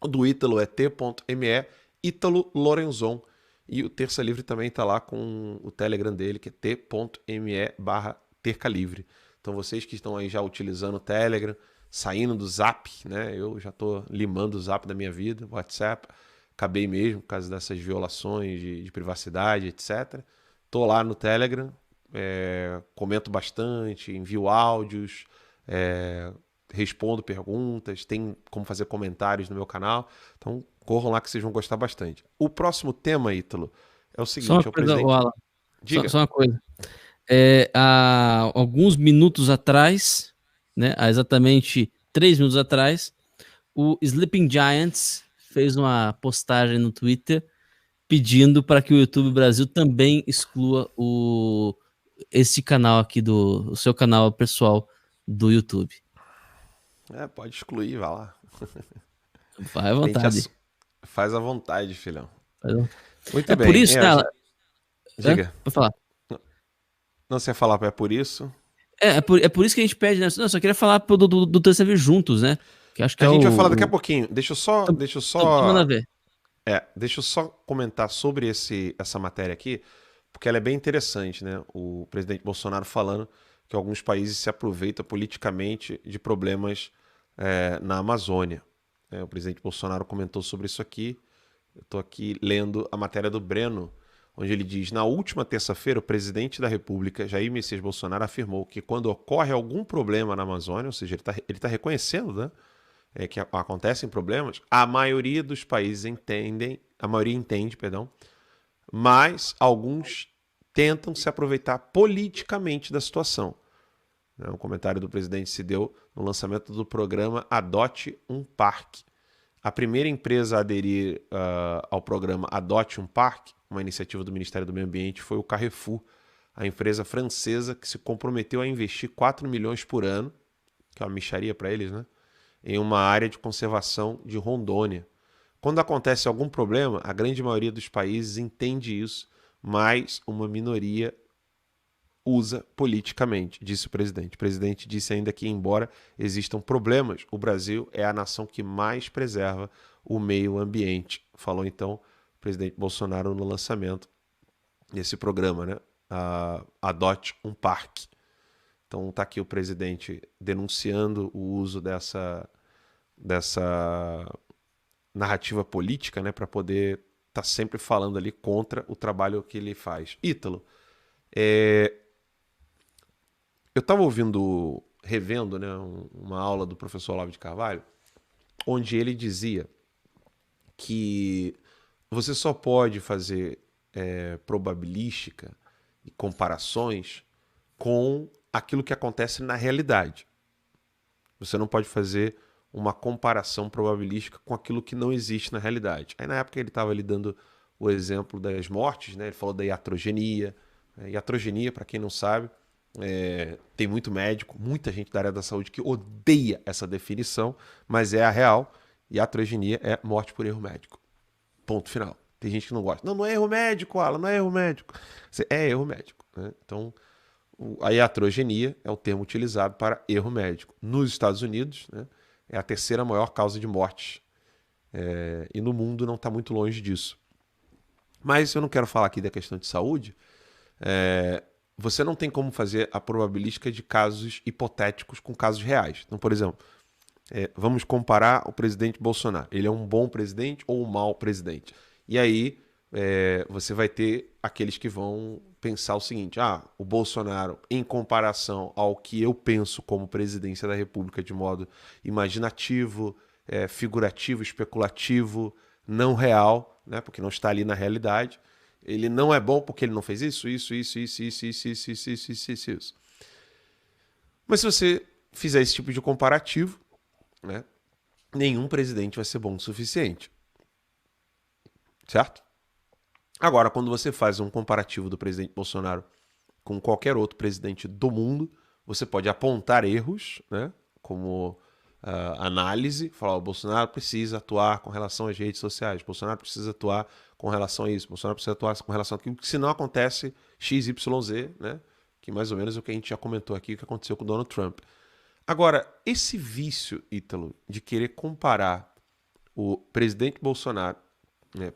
O do Ítalo é t.me Ítalo Lorenzon. E o Terça Livre também está lá com o Telegram dele, que é t.me/Terca Livre. Então vocês que estão aí já utilizando o Telegram, saindo do Zap, né? Eu já estou limando o Zap da minha vida, WhatsApp. Acabei mesmo por causa dessas violações de privacidade, etc. Estou lá no Telegram, comento bastante, envio áudios, respondo perguntas, tem como fazer comentários no meu canal. Então corram lá que vocês vão gostar bastante. O próximo tema, Ítalo, é o seguinte: Só uma é o coisa, presidente. Alan, Diga. só uma coisa. Há alguns minutos atrás, né, há exatamente 3 minutos atrás, o Sleeping Giants fez uma postagem no Twitter pedindo para que o YouTube Brasil também exclua esse canal aqui o seu canal pessoal do YouTube. Pode excluir, vai lá. Vai à vontade. Faz à vontade, filhão. É por isso, né? Diga. Pode falar. Não sei falar, é por isso. É por isso que a gente pede, né? Não, eu só queria falar do Terça Vez juntos, né? Que acho que a gente vai falar daqui a pouquinho. Deixa eu só. Manda ver. Deixa eu só comentar sobre essa matéria aqui, porque ela é bem interessante, né? O presidente Bolsonaro falando que alguns países se aproveitam politicamente de problemas na Amazônia. O presidente Bolsonaro comentou sobre isso aqui. Eu estou aqui lendo a matéria do Breno, onde ele diz: na última terça-feira, o presidente da República, Jair Messias Bolsonaro, afirmou que quando ocorre algum problema na Amazônia, ou seja, ele tá reconhecendo, né, que acontecem problemas, a maioria dos países entende, mas alguns tentam se aproveitar politicamente da situação. O comentário do presidente se deu no lançamento do programa Adote um Parque. A primeira empresa a aderir ao programa Adote um Parque, uma iniciativa do Ministério do Meio Ambiente, foi o Carrefour, a empresa francesa que se comprometeu a investir 4 milhões por ano, que é uma mixaria para eles, né, em uma área de conservação de Rondônia. Quando acontece algum problema, a grande maioria dos países entende isso, mas uma minoria usa politicamente, disse o presidente. O presidente disse ainda que, embora existam problemas, o Brasil é a nação que mais preserva o meio ambiente. Falou então o presidente Bolsonaro no lançamento nesse programa, né? Adote um parque. Então tá aqui o presidente denunciando o uso dessa narrativa política, né, para poder estar sempre falando ali contra o trabalho que ele faz. Ítalo, eu estava revendo, né, uma aula do professor Olavo de Carvalho, onde ele dizia que você só pode fazer probabilística e comparações com aquilo que acontece na realidade. Você não pode fazer uma comparação probabilística com aquilo que não existe na realidade. Aí na época ele estava ali dando o exemplo das mortes, né? Ele falou da iatrogenia. Iatrogenia, para quem não sabe, tem muito médico, muita gente da área da saúde que odeia essa definição, mas é a real. Iatrogenia é morte por erro médico. Ponto final. Tem gente que não gosta. Não, não é erro médico, Alan, não é erro médico. É erro médico, né? Então, a iatrogenia é o termo utilizado para erro médico. Nos Estados Unidos, né, é a terceira maior causa de morte. E no mundo não está muito longe disso. Mas eu não quero falar aqui da questão de saúde. Você não tem como fazer a probabilística de casos hipotéticos com casos reais. Então, por exemplo, vamos comparar o presidente Bolsonaro. Ele é um bom presidente ou um mau presidente? E aí você vai ter aqueles que vão pensar o seguinte: o Bolsonaro, em comparação ao que eu penso como presidência da República de modo imaginativo, figurativo, especulativo, não real, né, porque não está ali na realidade, ele não é bom porque ele não fez isso. Mas se você fizer esse tipo de comparativo, né, nenhum presidente vai ser bom o suficiente. Certo? Agora, quando você faz um comparativo do presidente Bolsonaro com qualquer outro presidente do mundo, você pode apontar erros, né, como análise, falar: o Bolsonaro precisa atuar com relação às redes sociais, o Bolsonaro precisa atuar com relação a isso, o Bolsonaro precisa atuar com relação àquilo, que se não acontece XYZ, né, que mais ou menos é o que a gente já comentou aqui, o que aconteceu com o Donald Trump. Agora, esse vício, Ítalo, de querer comparar o presidente Bolsonaro,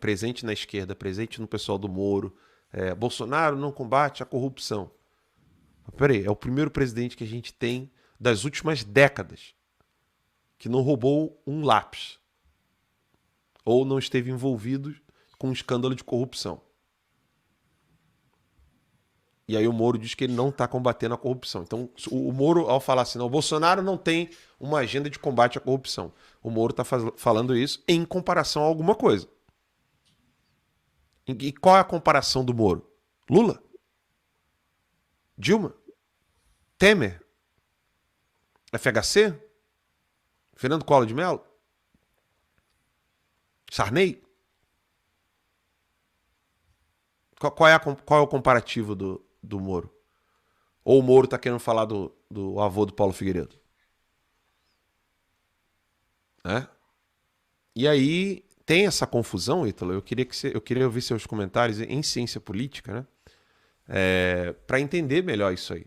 presente na esquerda, presente no pessoal do Moro, Bolsonaro não combate a corrupção. Peraí, é o primeiro presidente que a gente tem das últimas décadas que não roubou um lápis ou não esteve envolvido com um escândalo de corrupção. E aí o Moro diz que ele não está combatendo a corrupção. Então o Moro, ao falar assim, não, o Bolsonaro não tem uma agenda de combate à corrupção, o Moro está falando isso em comparação a alguma coisa. E qual é a comparação do Moro? Lula? Dilma? Temer? FHC? Fernando Collor de Mello? Sarney? Qual é o comparativo do Moro? Ou o Moro está querendo falar do avô do Paulo Figueiredo? E aí tem essa confusão, Ítalo. Eu queria ouvir seus comentários em ciência política, né? Para entender melhor isso aí.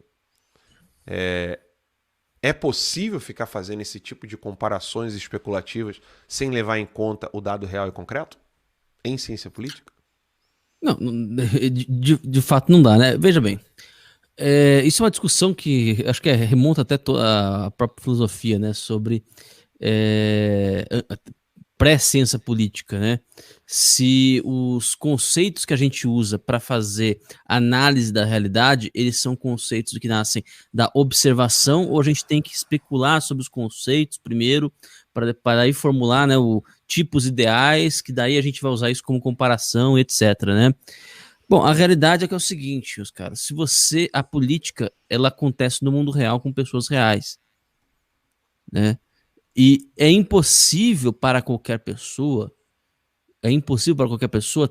É possível ficar fazendo esse tipo de comparações especulativas sem levar em conta o dado real e concreto em ciência política? Não, de fato não dá, né? Veja bem, isso é uma discussão que acho que remonta até a própria filosofia, né? Sobre pré-ciência política, né? Se os conceitos que a gente usa para fazer análise da realidade, eles são conceitos que nascem da observação, ou a gente tem que especular sobre os conceitos primeiro, para aí formular, né, tipos ideais, que daí a gente vai usar isso como comparação, etc, né? Bom, a realidade é que é o seguinte, os caras, a política, ela acontece no mundo real com pessoas reais, né? E é impossível para qualquer pessoa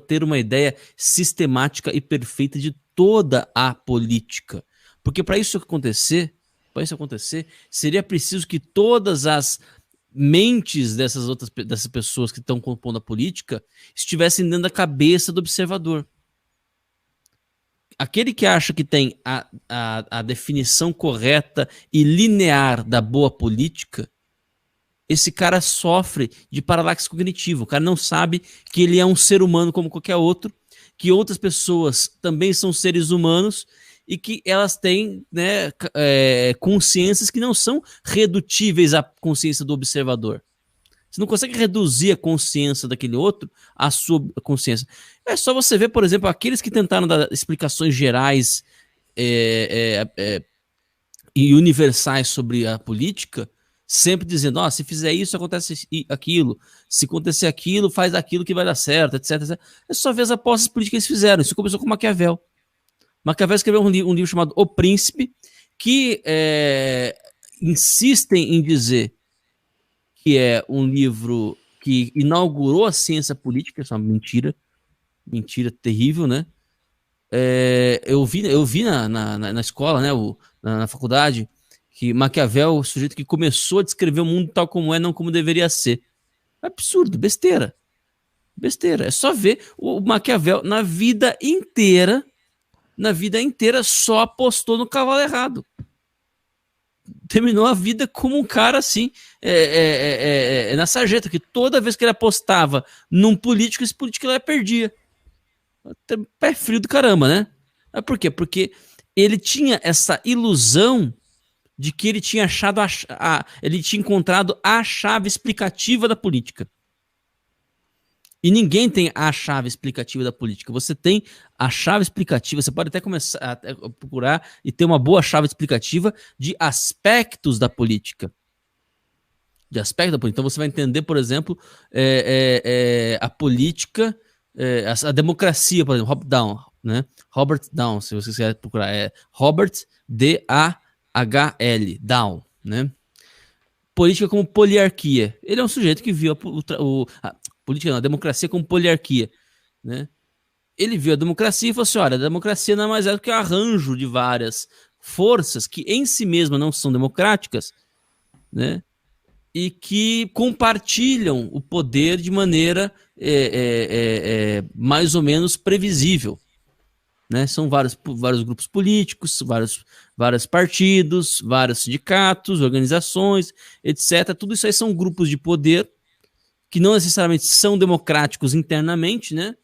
ter uma ideia sistemática e perfeita de toda a política. Porque para isso acontecer, seria preciso que todas as mentes dessas pessoas que estão compondo a política estivessem dentro da cabeça do observador. Aquele que acha que tem a definição correta e linear da boa política, esse cara sofre de paralaxe cognitivo. O cara não sabe que ele é um ser humano como qualquer outro, que outras pessoas também são seres humanos e que elas têm, né, consciências que não são redutíveis à consciência do observador. Você não consegue reduzir a consciência daquele outro à sua consciência. É só você ver, por exemplo, aqueles que tentaram dar explicações gerais e universais sobre a política, sempre dizendo, se fizer isso, acontece aquilo. Se acontecer aquilo, faz aquilo que vai dar certo, etc, etc. É só ver as apostas políticas que eles fizeram. Isso começou com Maquiavel. Maquiavel escreveu um livro chamado O Príncipe, que insistem em dizer que é um livro que inaugurou a ciência política. Isso é uma mentira terrível, né? Eu vi na escola, né, na faculdade, que Maquiavel, o sujeito que começou a descrever o mundo tal como é, não como deveria ser. Absurdo, besteira. Besteira. É só ver o Maquiavel na vida inteira só apostou no cavalo errado. Terminou a vida como um cara assim, na sarjeta, que toda vez que ele apostava num político, esse político lá perdia. Pé frio do caramba, né? Por quê? Porque ele tinha essa ilusão de que ele tinha achado ele tinha encontrado a chave explicativa da política. E ninguém tem a chave explicativa da política. Você tem a chave explicativa, você pode até começar a procurar e ter uma boa chave explicativa de aspectos da política. De aspectos da política. Então você vai entender, por exemplo, a política, a democracia, por exemplo, né? Robert Dahl, se você quiser procurar, Robert D-A-H-L, Dahl, né? Política como poliarquia. Ele é um sujeito que viu a democracia como poliarquia, né? Ele viu a democracia e falou assim, olha, a democracia não é mais do que um arranjo de várias forças que em si mesmas não são democráticas, né? E que compartilham o poder de maneira mais ou menos previsível, né? São vários grupos políticos, vários partidos, vários sindicatos, organizações, etc. Tudo isso aí são grupos de poder que não necessariamente são democráticos internamente, né?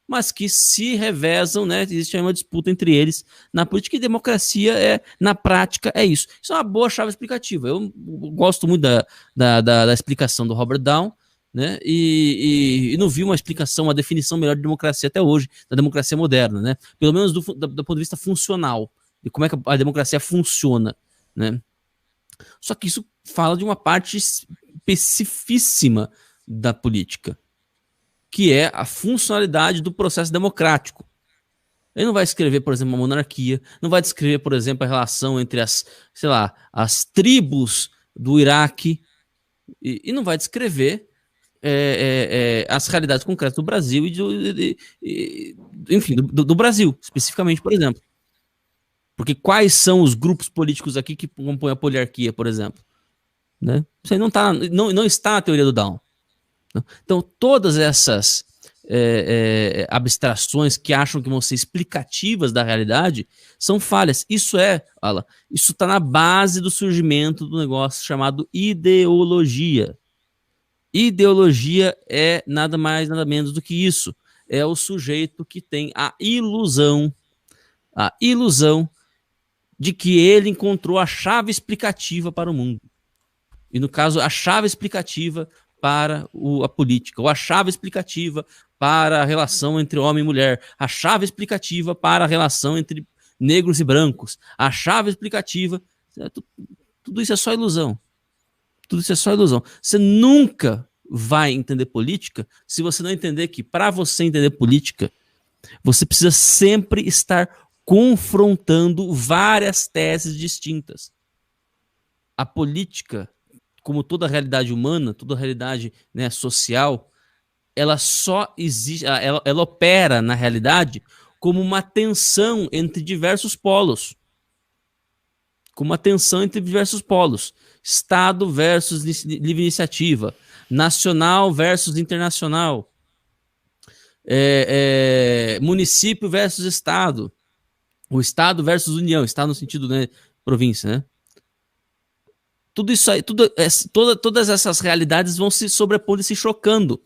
Mas que se revezam, né? Existe uma disputa entre eles na política, e democracia na prática é isso. Isso é uma boa chave explicativa. Eu gosto muito da explicação do Robert Dahl, né? E não vi uma explicação, uma definição melhor de democracia até hoje, da democracia moderna, né? Pelo menos do ponto de vista funcional, de como é que a democracia funciona, né? Só que isso fala de uma parte especificíssima da política, que é a funcionalidade do processo democrático. Ele não vai escrever, por exemplo, uma monarquia, não vai descrever, por exemplo, a relação entre as tribos do Iraque, e não vai descrever as realidades concretas do Brasil enfim, do Brasil, especificamente, por exemplo. Porque quais são os grupos políticos aqui que compõem a poliarquia, por exemplo? Né? Isso aí não está na teoria do Dahl. Então, todas essas abstrações que acham que vão ser explicativas da realidade são falhas. Isso está na base do surgimento do negócio chamado ideologia. Ideologia é nada mais, nada menos do que isso. É o sujeito que tem a ilusão de que ele encontrou a chave explicativa para o mundo. E, no caso, a chave explicativa para a política, ou a chave explicativa para a relação entre homem e mulher, a chave explicativa para a relação entre negros e brancos, a chave explicativa. Tudo isso é só ilusão. Tudo isso é só ilusão. Você nunca vai entender política se você não entender que, para você entender política, você precisa sempre estar confrontando várias teses distintas. A política, como toda a realidade humana, toda a realidade, né, social, ela só existe, ela opera na realidade como uma tensão entre diversos polos. Como uma tensão entre diversos polos. Estado versus livre iniciativa. Nacional versus internacional. Município versus Estado. O Estado versus União. Estado no sentido, né, província, né? Tudo isso aí, todas essas realidades vão se sobrepondo e se chocando.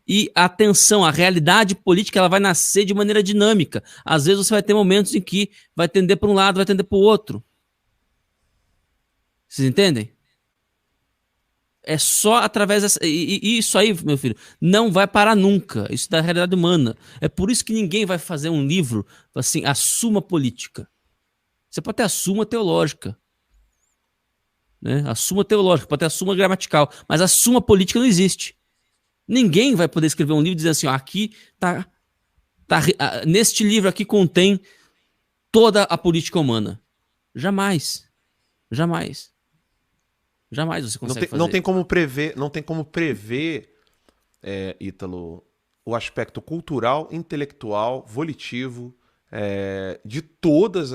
E atenção, a realidade política ela vai nascer de maneira dinâmica. Às vezes você vai ter momentos em que vai tender para um lado, vai tender para o outro. Vocês entendem? É só através dessa... E isso aí, meu filho, não vai parar nunca. Isso é da realidade humana. É por isso que ninguém vai fazer um livro assim, a Suma Política. Você pode ter a Suma Teológica. Né? A Suma Teológica, pode ter a Suma Gramatical. Mas a Suma Política não existe. Ninguém vai poder escrever um livro dizendo assim, ó, aqui tá neste livro aqui contém toda a política humana. Jamais. Jamais. Jamais você consegue fazer. Não tem como prever, Ítalo, o aspecto cultural, intelectual, volitivo de todos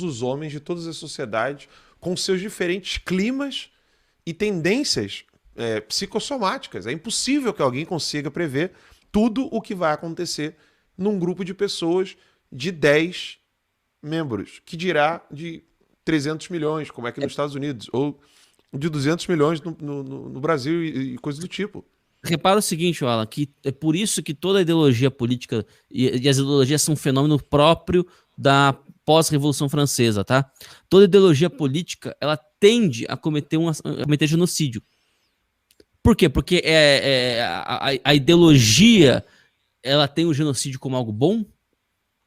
os homens, de todas as sociedades, com seus diferentes climas e tendências psicossomáticas. É impossível que alguém consiga prever tudo o que vai acontecer num grupo de pessoas de 10 membros, que dirá de 300 milhões, como é aqui nos Estados Unidos, ou de 200 milhões no Brasil e coisa do tipo. Repara o seguinte, Alan, que é por isso que toda a ideologia política e as ideologias são um fenômeno próprio da pós-revolução francesa, tá? Toda ideologia política, ela tende a cometer genocídio. Por quê? Porque a ideologia, ela tem o genocídio como algo bom?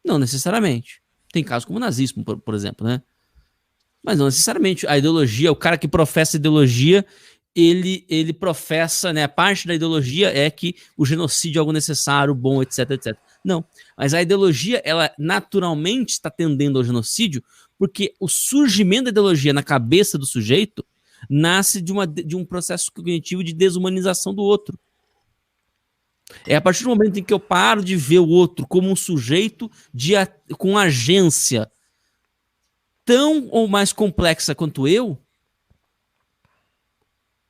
Não necessariamente. Tem casos como o nazismo, por exemplo, né? Mas não necessariamente. A ideologia, o cara que professa ideologia, ele professa, né? A parte da ideologia é que o genocídio é algo necessário, bom, etc, etc. Não. Mas a ideologia, ela naturalmente está tendendo ao genocídio porque o surgimento da ideologia na cabeça do sujeito nasce de um processo cognitivo de desumanização do outro. É a partir do momento em que eu paro de ver o outro como um sujeito com agência tão ou mais complexa quanto eu,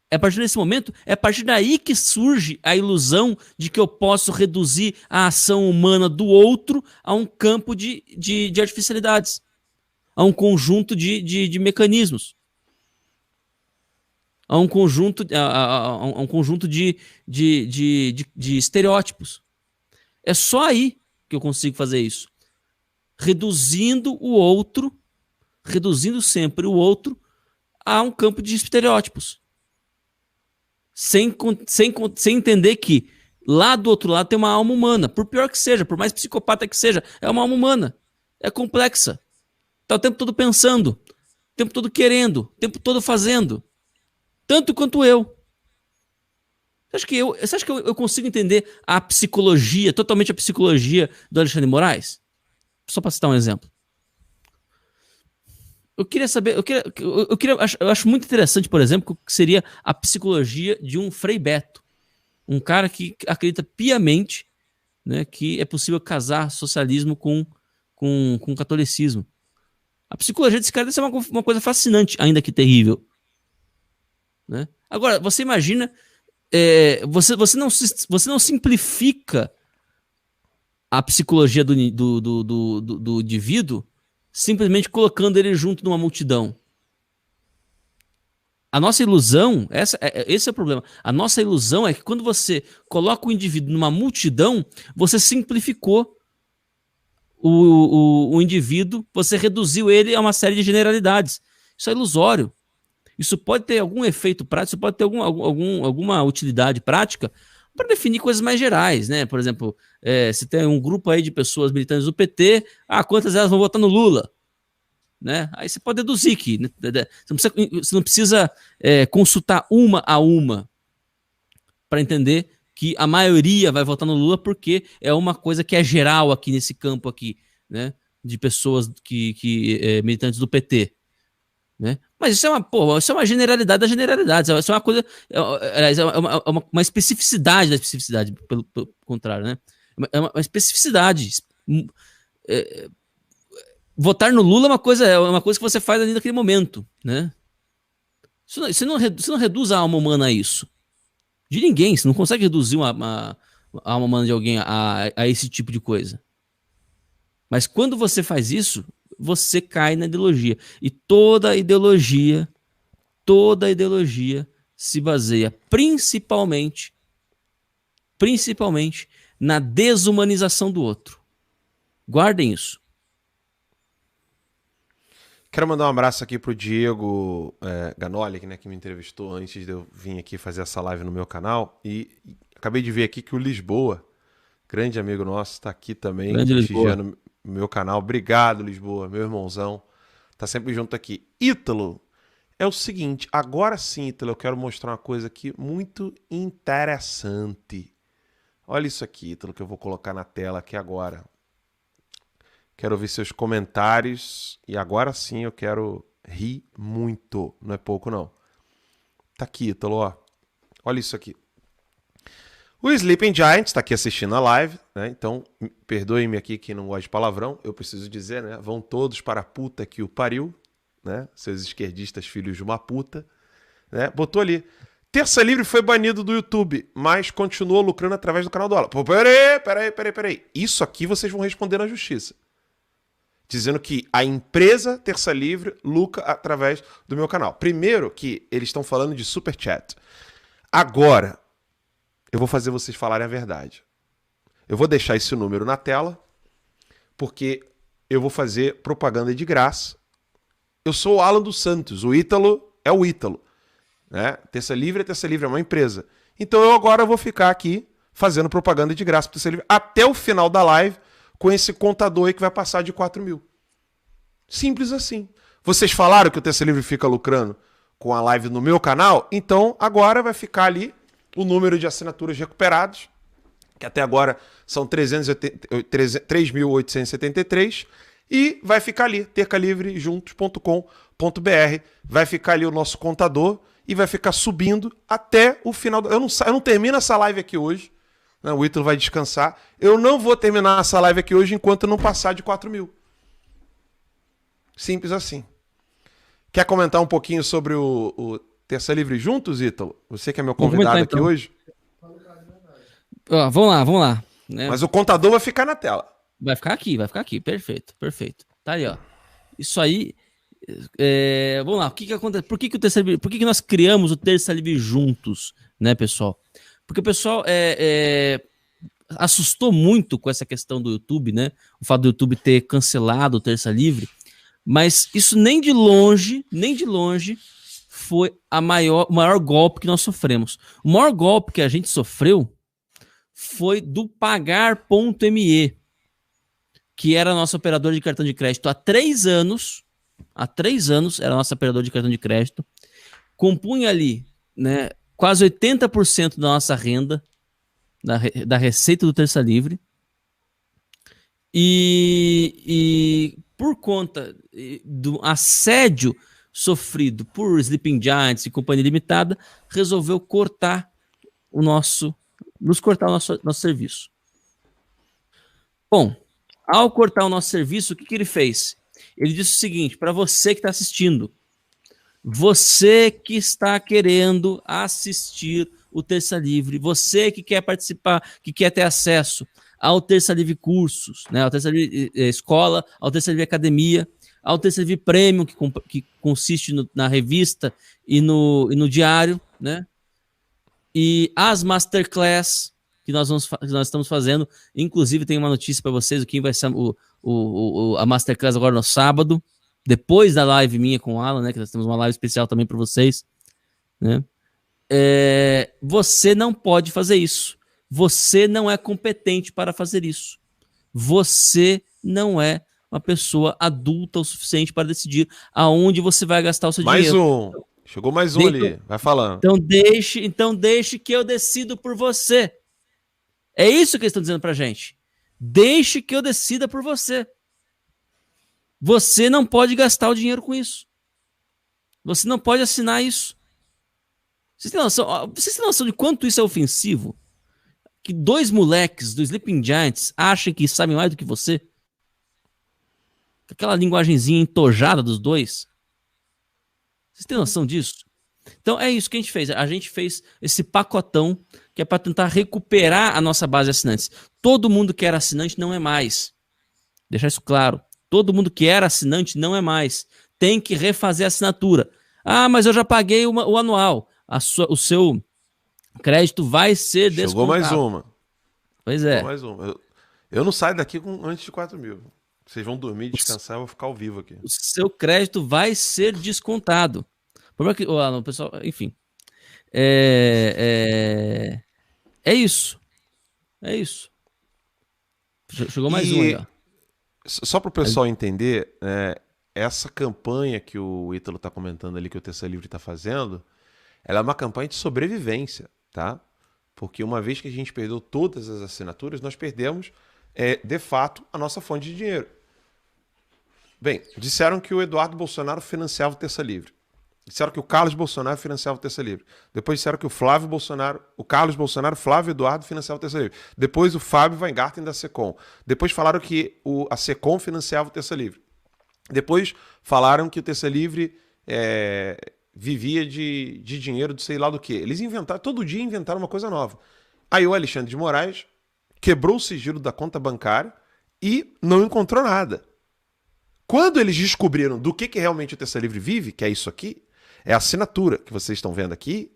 é a partir desse momento, é a partir daí que surge a ilusão de que eu posso reduzir a ação humana do outro a um campo de artificialidades, a um conjunto de mecanismos, a um conjunto de estereótipos. É só aí que eu consigo fazer isso. Reduzindo sempre o outro a um campo de estereótipos. Sem entender que lá do outro lado tem uma alma humana. Por pior que seja, por mais psicopata que seja, é uma alma humana. É complexa. Está o tempo todo pensando, o tempo todo querendo, o tempo todo fazendo. Tanto quanto eu. Você acha que eu consigo entender a psicologia, totalmente a psicologia do Alexandre de Moraes? Só para citar um exemplo. Eu queria saber, eu acho muito interessante, por exemplo, que seria a psicologia de um Frei Beto. Um cara que acredita piamente, né, que é possível casar socialismo com catolicismo. A psicologia desse cara deve ser uma coisa fascinante, ainda que terrível. Né? Agora, você imagina, você não simplifica a psicologia do indivíduo simplesmente colocando ele junto numa multidão. A nossa ilusão, esse é o problema. A nossa ilusão é que quando você coloca o indivíduo numa multidão, você simplificou o indivíduo, você reduziu ele a uma série de generalidades. Isso é ilusório. Isso pode ter algum efeito prático, isso pode ter alguma utilidade prática para definir coisas mais gerais, né? Por exemplo, se tem um grupo aí de pessoas militantes do PT, quantas delas vão votar no Lula? Né? Aí você pode deduzir que você não precisa consultar uma a uma para entender que a maioria vai votar no Lula porque é uma coisa que é geral aqui nesse campo aqui, né? De pessoas militantes do PT. Né? Mas isso é uma generalidade das generalidades. Isso é uma coisa. Uma especificidade da especificidade, pelo contrário, né? É uma especificidade. Votar no Lula é uma coisa que você faz ali naquele momento, né? Você não reduz a alma humana a isso. De ninguém. Você não consegue reduzir a alma humana de alguém a esse tipo de coisa. Mas quando você faz isso, você cai na ideologia. E toda ideologia toda a ideologia se baseia principalmente na desumanização do outro. Guardem isso. Quero mandar um abraço aqui pro Diego Ganoli, né, que me entrevistou antes de eu vir aqui fazer essa live no meu canal. E acabei de ver aqui que o Lisboa, grande amigo nosso, está aqui também, prestigiando o meu canal. Obrigado, Lisboa, meu irmãozão. Tá sempre junto aqui. Ítalo, é o seguinte, agora sim, Ítalo, eu quero mostrar uma coisa aqui muito interessante. Olha isso aqui, Ítalo, que eu vou colocar na tela aqui agora. Quero ouvir seus comentários e agora sim eu quero rir muito. Não é pouco, não. Tá aqui, Ítalo, ó. Olha isso aqui. O Sleeping Giant está aqui assistindo a live, né? Então, perdoem-me aqui quem não gosta de palavrão. Eu preciso dizer, né? Vão todos para a puta que o pariu, né? Seus esquerdistas filhos de uma puta, né? Botou ali. Terça Livre foi banido do YouTube, mas continuou lucrando através do canal do Alan. Pô, peraí. Isso aqui vocês vão responder na justiça. Dizendo que a empresa Terça Livre lucra através do meu canal. Primeiro que eles estão falando de superchat. Agora, eu vou fazer vocês falarem a verdade. Eu vou deixar esse número na tela, porque eu vou fazer propaganda de graça. Eu sou o Alan dos Santos, o Ítalo é o Ítalo. Né? Terça Livre é uma empresa. Então eu agora vou ficar aqui fazendo propaganda de graça para Terça Livre até o final da live, com esse contador aí que vai passar de 4 mil. Simples assim. Vocês falaram que o Terça Livre fica lucrando com a live no meu canal? Então agora vai ficar ali o número de assinaturas recuperadas, que até agora são 3.873, e vai ficar ali, tercalivrejuntos.com.br, vai ficar ali o nosso contador e vai ficar subindo até o final. Eu não termino essa live aqui hoje, né? O Ítalo vai descansar. Eu não vou terminar essa live aqui hoje enquanto não passar de 4 mil. Simples assim. Quer comentar um pouquinho sobre o Terça Livre Juntos, Ítalo? Você que é meu convidado aqui hoje. Vamos lá. Né? Mas o contador vai ficar na tela. Vai ficar aqui. Perfeito. Tá aí, ó. Isso aí. Vamos lá. O que acontece? Por que nós criamos o Terça Livre Juntos, né, pessoal? Porque o pessoal assustou muito com essa questão do YouTube, né? O fato do YouTube ter cancelado o Terça Livre. Mas isso nem de longe foi o maior golpe que nós sofremos. O maior golpe que a gente sofreu foi do Pagar.me, que era a nossa operadora de cartão de crédito há 3 anos. Há 3 anos era a nossa operadora de cartão de crédito. Compunha ali, né, quase 80% da nossa renda, da receita do Terça Livre. E por conta do assédio sofrido por Sleeping Giants e Companhia Limitada, resolveu cortar o nosso serviço. Bom, ao cortar o nosso serviço, o que ele fez? Ele disse o seguinte, para você que está assistindo, você que está querendo assistir o Terça Livre, você que quer participar, que quer ter acesso ao Terça Livre Cursos, né, ao Terça Livre Escola, ao Terça Livre Academia, ao Terça Livre Premium, que consiste na revista e no diário, né? E as Masterclass que nós estamos fazendo. Inclusive, tem uma notícia para vocês, o que vai ser a Masterclass agora no sábado, depois da live minha com o Alan, né? Que nós temos uma live especial também para vocês, né? Você não pode fazer isso. Você não é competente para fazer isso. Você não é uma pessoa adulta o suficiente para decidir aonde você vai gastar o seu dinheiro. Chegou mais um ali. Vai falando. Então deixe que eu decido por você. É isso que eles estão dizendo pra gente. Deixe que eu decida por você. Você não pode gastar o dinheiro com isso. Você não pode assinar isso. Vocês têm noção de quanto isso é ofensivo? Que 2 moleques do Sleeping Giants achem que sabem mais do que você? Aquela linguagenzinha entojada dos dois. Vocês têm noção disso? Então é isso que a gente fez. A gente fez esse pacotão que é para tentar recuperar a nossa base de assinantes. Todo mundo que era assinante não é mais. Deixar isso claro. Todo mundo que era assinante não é mais. Tem que refazer a assinatura. Ah, mas eu já paguei o anual. O seu crédito vai ser Chegou descontado. mais uma. Pois Chegou é. mais uma. Eu não saio daqui com antes de 4 mil. Vocês vão dormir, descansar, eu vou ficar ao vivo aqui. O seu crédito vai ser descontado. O problema é que, o pessoal, enfim. É isso. É isso. Chegou mais um aí, ó. Só para o pessoal entender, essa campanha que o Ítalo está comentando ali, que o Terça Livre está fazendo, ela é uma campanha de sobrevivência, tá? Porque uma vez que a gente perdeu todas as assinaturas, nós perdemos, de fato, a nossa fonte de dinheiro. Bem, disseram que o Eduardo Bolsonaro financiava o Terça Livre. Disseram que o Carlos Bolsonaro financiava o Terça Livre. Depois disseram que o Carlos Bolsonaro, Flávio Eduardo financiava o Terça Livre. Depois o Fábio Weingarten da Secom. Depois falaram que a Secom financiava o Terça Livre. Depois falaram que o Terça Livre vivia de dinheiro de sei lá do que. Eles inventaram, todo dia inventaram uma coisa nova. Aí o Alexandre de Moraes quebrou o sigilo da conta bancária e não encontrou nada. Quando eles descobriram do que realmente o Terça Livre vive, que é isso aqui, é a assinatura que vocês estão vendo aqui,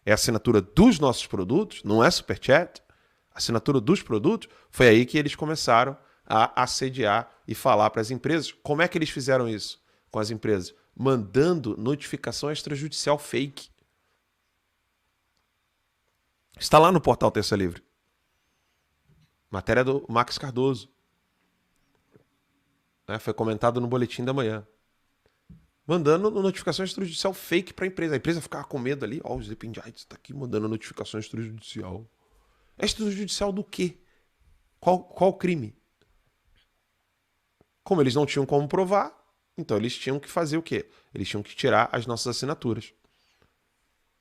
é a assinatura dos nossos produtos, não é Superchat, a assinatura dos produtos, foi aí que eles começaram a assediar e falar para as empresas. Como é que eles fizeram isso com as empresas? Mandando notificação extrajudicial fake. Está lá no portal Terça Livre. Matéria do Max Cardoso. Foi comentado no boletim da manhã. Mandando notificação extrajudicial fake para a empresa. A empresa ficava com medo ali. Ó, o Sleeping Giants está aqui mandando notificação extrajudicial. Extrajudicial do quê? Qual crime? Como eles não tinham como provar, então eles tinham que fazer o quê? Eles tinham que tirar as nossas assinaturas.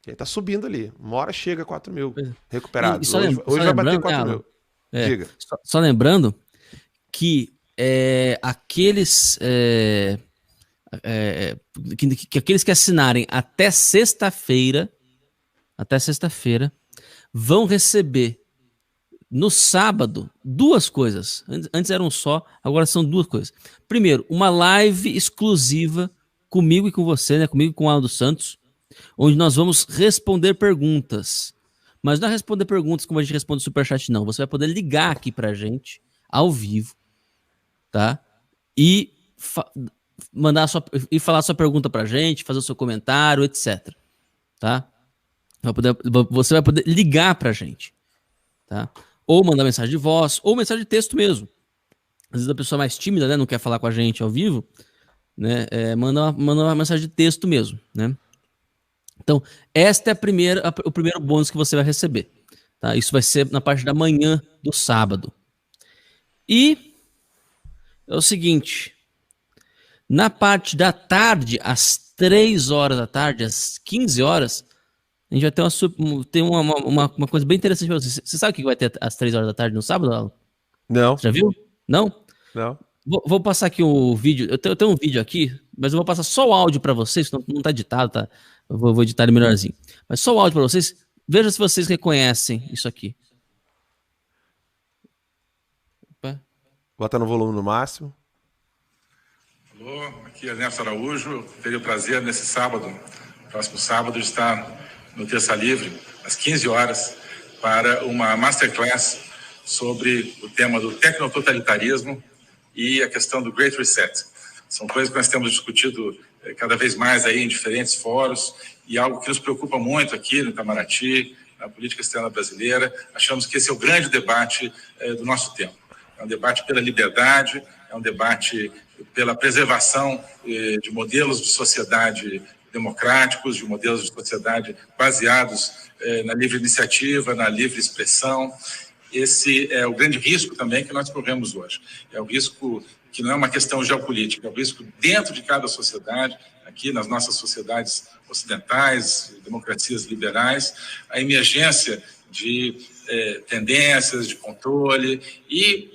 E aí tá subindo ali. Uma hora chega a 4 mil recuperados. Hoje vai bater 4 mil. Diga. Só lembrando que aqueles que assinarem até sexta-feira vão receber no sábado 2 coisas. Antes eram só, agora são 2 coisas. Primeiro, uma live exclusiva comigo e com você, né? Comigo e com o Alan dos Santos, onde nós vamos responder perguntas. Mas não é responder perguntas como a gente responde no Superchat, não. Você vai poder ligar aqui pra gente, ao vivo, tá? E falar sua pergunta pra gente, fazer o seu comentário, etc. Tá? Você vai poder ligar pra gente, tá? Ou mandar mensagem de voz, ou mensagem de texto mesmo. Às vezes a pessoa mais tímida, né, não quer falar com a gente ao vivo, né, manda uma mensagem de texto mesmo, né? Então, esta é o primeiro bônus que você vai receber, tá? Isso vai ser na parte da manhã do sábado. E é o seguinte, na parte da tarde, às 3 horas da tarde, às 15 horas, a gente vai ter uma coisa bem interessante para você. Você sabe o que vai ter às 3 horas da tarde no sábado, Alan? Não. Você já viu? Não? Não. Vou passar aqui o vídeo. Eu tenho um vídeo aqui, mas eu vou passar só o áudio para vocês, não tá editado, tá? Eu vou editar ele melhorzinho. Mas só o áudio para vocês. Veja se vocês reconhecem isso aqui. Opa. Bota no volume no máximo. Alô, aqui é Ernesto Araújo. Eu teria o prazer nesse sábado, próximo sábado, de estar no Terça Livre, às 15 horas, para uma masterclass sobre o tema do tecnototalitarismo e a questão do Great Reset. São coisas que nós temos discutido cada vez mais aí em diferentes fóruns e algo que nos preocupa muito aqui no Itamaraty, na política externa brasileira. Achamos que esse é o grande debate do nosso tempo. É um debate pela liberdade, é um debate pela preservação de modelos de sociedade democráticos, de modelos de sociedade baseados na livre iniciativa, na livre expressão. Esse é o grande risco também que nós corremos hoje. É o risco que não é uma questão geopolítica, é o risco dentro de cada sociedade, aqui nas nossas sociedades ocidentais, democracias liberais, a emergência de tendências de controle e,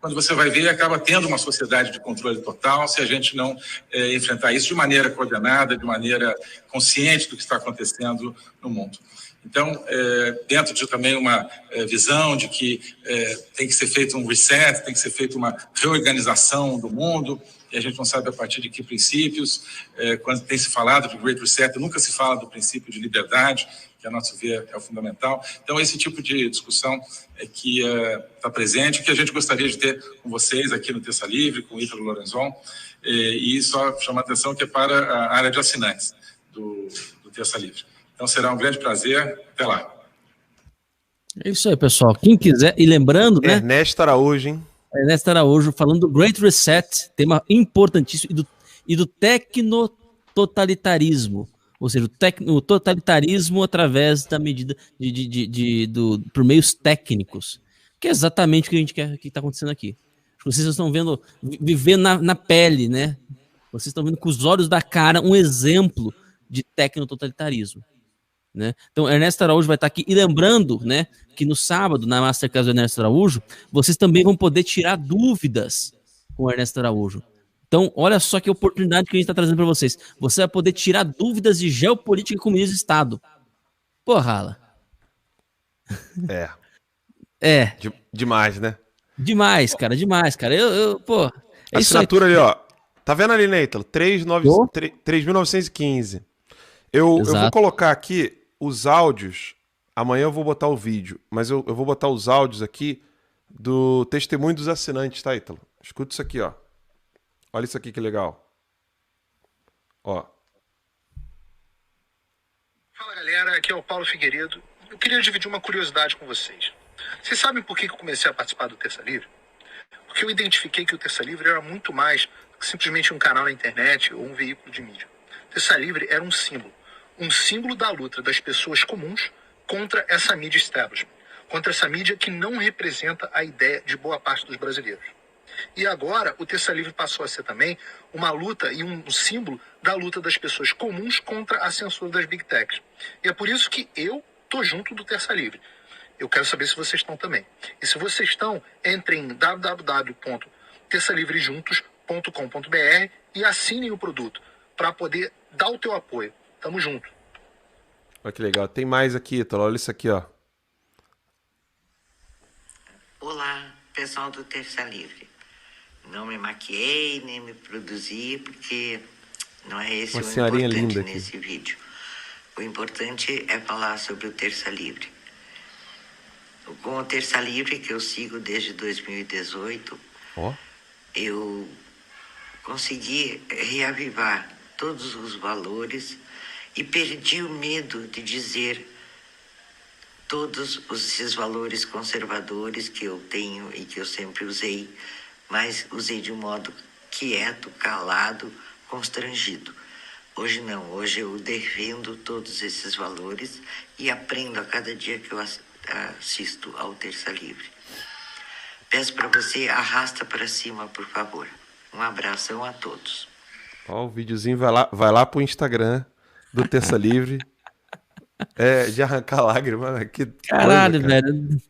quando você vai ver, acaba tendo uma sociedade de controle total se a gente não enfrentar isso de maneira coordenada, de maneira consciente do que está acontecendo no mundo. Então, dentro de também uma visão de que tem que ser feito um reset, tem que ser feita uma reorganização do mundo, e a gente não sabe a partir de que princípios. Quando tem se falado de Great Reset, nunca se fala do princípio de liberdade, que a nosso ver é o fundamental. Então, esse tipo de discussão é que está presente, que a gente gostaria de ter com vocês aqui no Terça Livre, com o Ítalo Lorenzon, e só chamar a atenção que é para a área de assinantes do Terça Livre. Então, será um grande prazer. Até lá. É isso aí, pessoal. Quem quiser, e lembrando, né? Ernesto Araújo, hein? Ernesto Araújo falando do Great Reset, tema importantíssimo, e do tecnototalitarismo, ou seja, o totalitarismo através da medida por meios técnicos, que é exatamente o que a gente quer que está acontecendo aqui. Vocês estão vendo, vivendo na pele, né? Vocês estão vendo com os olhos da cara um exemplo de tecnototalitarismo. Né? Então, Ernesto Araújo vai estar aqui. E lembrando, né, que no sábado, na Masterclass do Ernesto Araújo, vocês também vão poder tirar dúvidas com o Ernesto Araújo. Então, olha só que oportunidade que a gente está trazendo para vocês. Você vai poder tirar dúvidas de geopolítica e comunismo de Estado. Porra, Ala. Demais, né? Demais, cara, demais, cara. Pô, é assinatura ali, ó. Tá vendo ali, Neitalo? 3.915. Eu vou colocar aqui os áudios. Amanhã eu vou botar o vídeo, mas eu vou botar os áudios aqui do testemunho dos assinantes, tá, Ítalo? Escuta isso aqui, ó. Olha isso aqui que legal. Ó. Fala, galera. Aqui é o Paulo Figueiredo. Eu queria dividir uma curiosidade com vocês. Vocês sabem por que eu comecei a participar do Terça Livre? Porque eu identifiquei que o Terça Livre era muito mais do que simplesmente um canal na internet ou um veículo de mídia. O Terça Livre era um símbolo da luta das pessoas comuns contra essa mídia establishment, contra essa mídia que não representa a ideia de boa parte dos brasileiros. E agora o Terça Livre passou a ser também uma luta e um símbolo da luta das pessoas comuns contra a censura das Big Techs. E é por isso que eu tô junto do Terça Livre. Eu quero saber se vocês estão também. E se vocês estão, entrem em www.terçalivrejuntos.com.br e assinem o produto para poder dar o teu apoio. Tamo junto. Olha que legal. Tem mais aqui, Ítalo. Olha isso aqui, ó. Olá, pessoal do Terça Livre. Não me maquiei, nem me produzi, porque não é esse o importante nesse vídeo. O importante é falar sobre o Terça Livre. Com o Terça Livre, que eu sigo desde 2018, eu consegui reavivar todos os valores e perdi o medo de dizer todos esses valores conservadores que eu tenho e que eu sempre usei, mas usei de um modo quieto, calado, constrangido. Hoje não, hoje eu defendo todos esses valores e aprendo a cada dia que eu assisto ao Terça Livre. Peço para você, arrasta para cima, por favor. Um abração a todos. Ó, o videozinho vai lá pro Instagram do Terça Livre. De arrancar lágrimas. Que caralho, coisa, velho.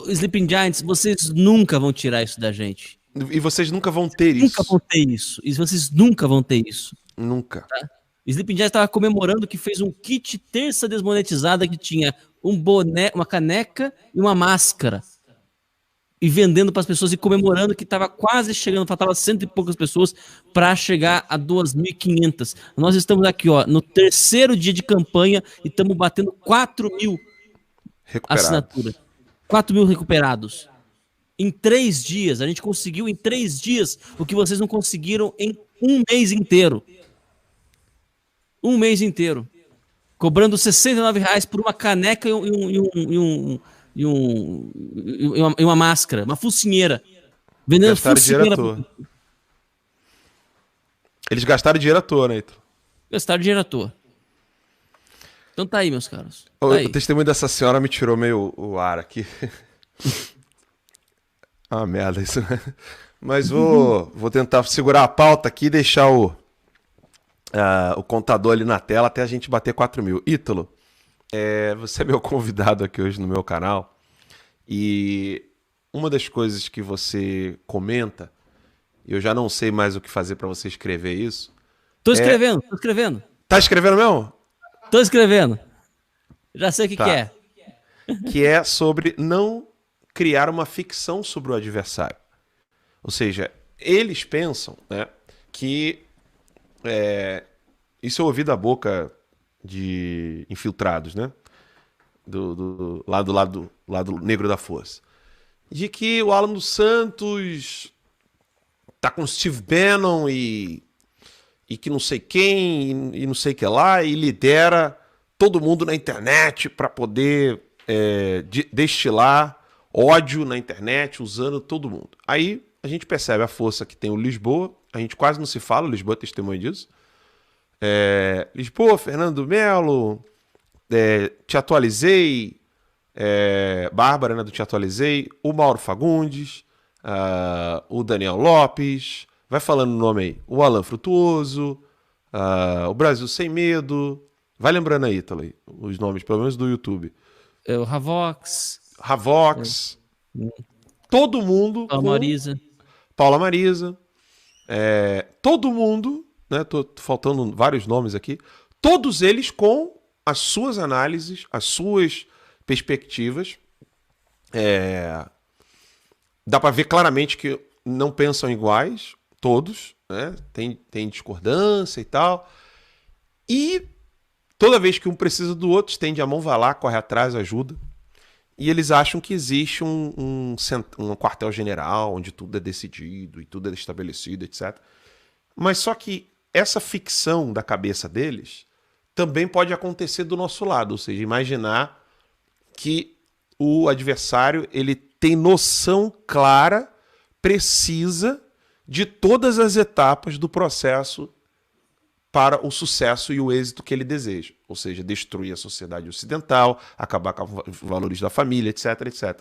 Sleeping Giants, vocês nunca vão tirar isso da gente. E vocês nunca vão ter isso. Nunca vão ter isso. E vocês nunca vão ter isso. Nunca. Tá? Sleeping Giants estava comemorando que fez um kit terça desmonetizada que tinha um boné, uma caneca e uma máscara. E vendendo para as pessoas e comemorando que estava quase chegando, faltava 100 e poucas pessoas para chegar a 2.500. Nós estamos aqui, ó, no terceiro dia de campanha e estamos batendo 4.000 assinaturas. 4.000 recuperados. Em 3 dias, a gente conseguiu em 3 dias o que vocês não conseguiram em um mês inteiro. Um mês inteiro. Cobrando R$69 por uma caneca e uma máscara, uma focinheira. Vendendo gastaram focinheira. Dinheiro à toa. Eles gastaram dinheiro à toa, né, Ítalo? Gastaram dinheiro à toa. Então tá aí, meus caros. Tá o testemunho dessa senhora me tirou meio o ar aqui. Ah, merda isso. Mas vou tentar segurar a pauta aqui e deixar o contador ali na tela até a gente bater 4.000. Ítalo, você é meu convidado aqui hoje no meu canal e uma das coisas que você comenta, eu já não sei mais o que fazer para você escrever isso. Tô escrevendo. Tá escrevendo mesmo? Tô escrevendo. Já sei o que é. Que é sobre não criar uma ficção sobre o adversário. Ou seja, eles pensam, né, que... isso eu ouvi da boca de infiltrados, né? Do lado negro da força. De que o Alan dos Santos tá com o Steve Bannon e que não sei quem e não sei que lá, e lidera todo mundo na internet para poder destilar ódio na internet usando todo mundo. Aí a gente percebe a força que tem o Lisboa, a gente quase não se fala, o Lisboa é testemunha disso. Lisboa, Fernando Melo, Te Atualizei, Bárbara, né, do Te Atualizei, o Mauro Fagundes, o Daniel Lopes, vai falando o nome aí, o Alan Frutuoso, o Brasil Sem Medo, vai lembrando aí, Ítalo, os nomes, pelo menos do YouTube. O Ravox. Todo mundo. Paula Marisa. Todo mundo, né? Tô faltando vários nomes aqui. Todos eles com as suas análises, as suas perspectivas. Dá para ver claramente que não pensam iguais, todos, né? Tem discordância e tal. E toda vez que um precisa do outro, estende a mão, vai lá, corre atrás, ajuda. E eles acham que existe um quartel-general onde tudo é decidido e tudo é estabelecido, etc. Mas só que essa ficção da cabeça deles também pode acontecer do nosso lado. Ou seja, imaginar que o adversário ele tem noção clara, precisa, de todas as etapas do processo para o sucesso e o êxito que ele deseja. Ou seja, destruir a sociedade ocidental, acabar com os valores da família, etc, etc.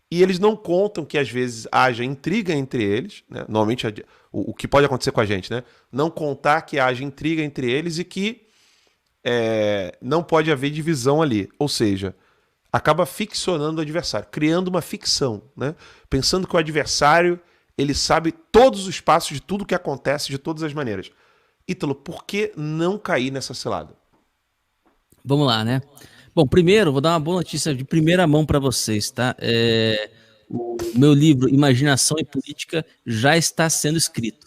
E eles não contam que às vezes haja intriga entre eles, né? Normalmente o que pode acontecer com a gente, né? Não contar que haja intriga entre eles e que não pode haver divisão ali. Ou seja, acaba ficcionando o adversário, criando uma ficção, né? Pensando que o adversário ele sabe todos os passos de tudo que acontece de todas as maneiras. Ítalo, por que não cair nessa cilada? Vamos lá, né? Bom, primeiro, vou dar uma boa notícia de primeira mão para vocês, tá? O meu livro, Imaginação e Política, já está sendo escrito.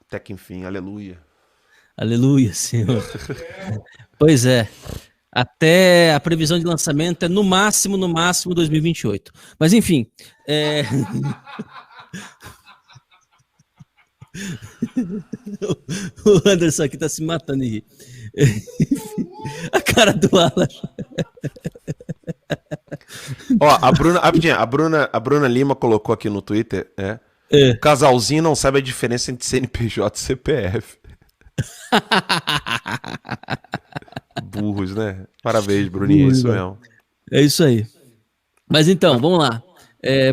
Até que enfim, aleluia. Aleluia, Senhor. Pois é. Até a previsão de lançamento é no máximo 2028. Mas enfim, o Anderson aqui tá se matando de rir. A cara do Alan. Ó, a Bruna Lima colocou aqui no Twitter, casalzinho não sabe a diferença entre CNPJ e CPF. Burros, né? Parabéns, Bruninha, é isso mesmo. É isso aí. Mas então, vamos lá.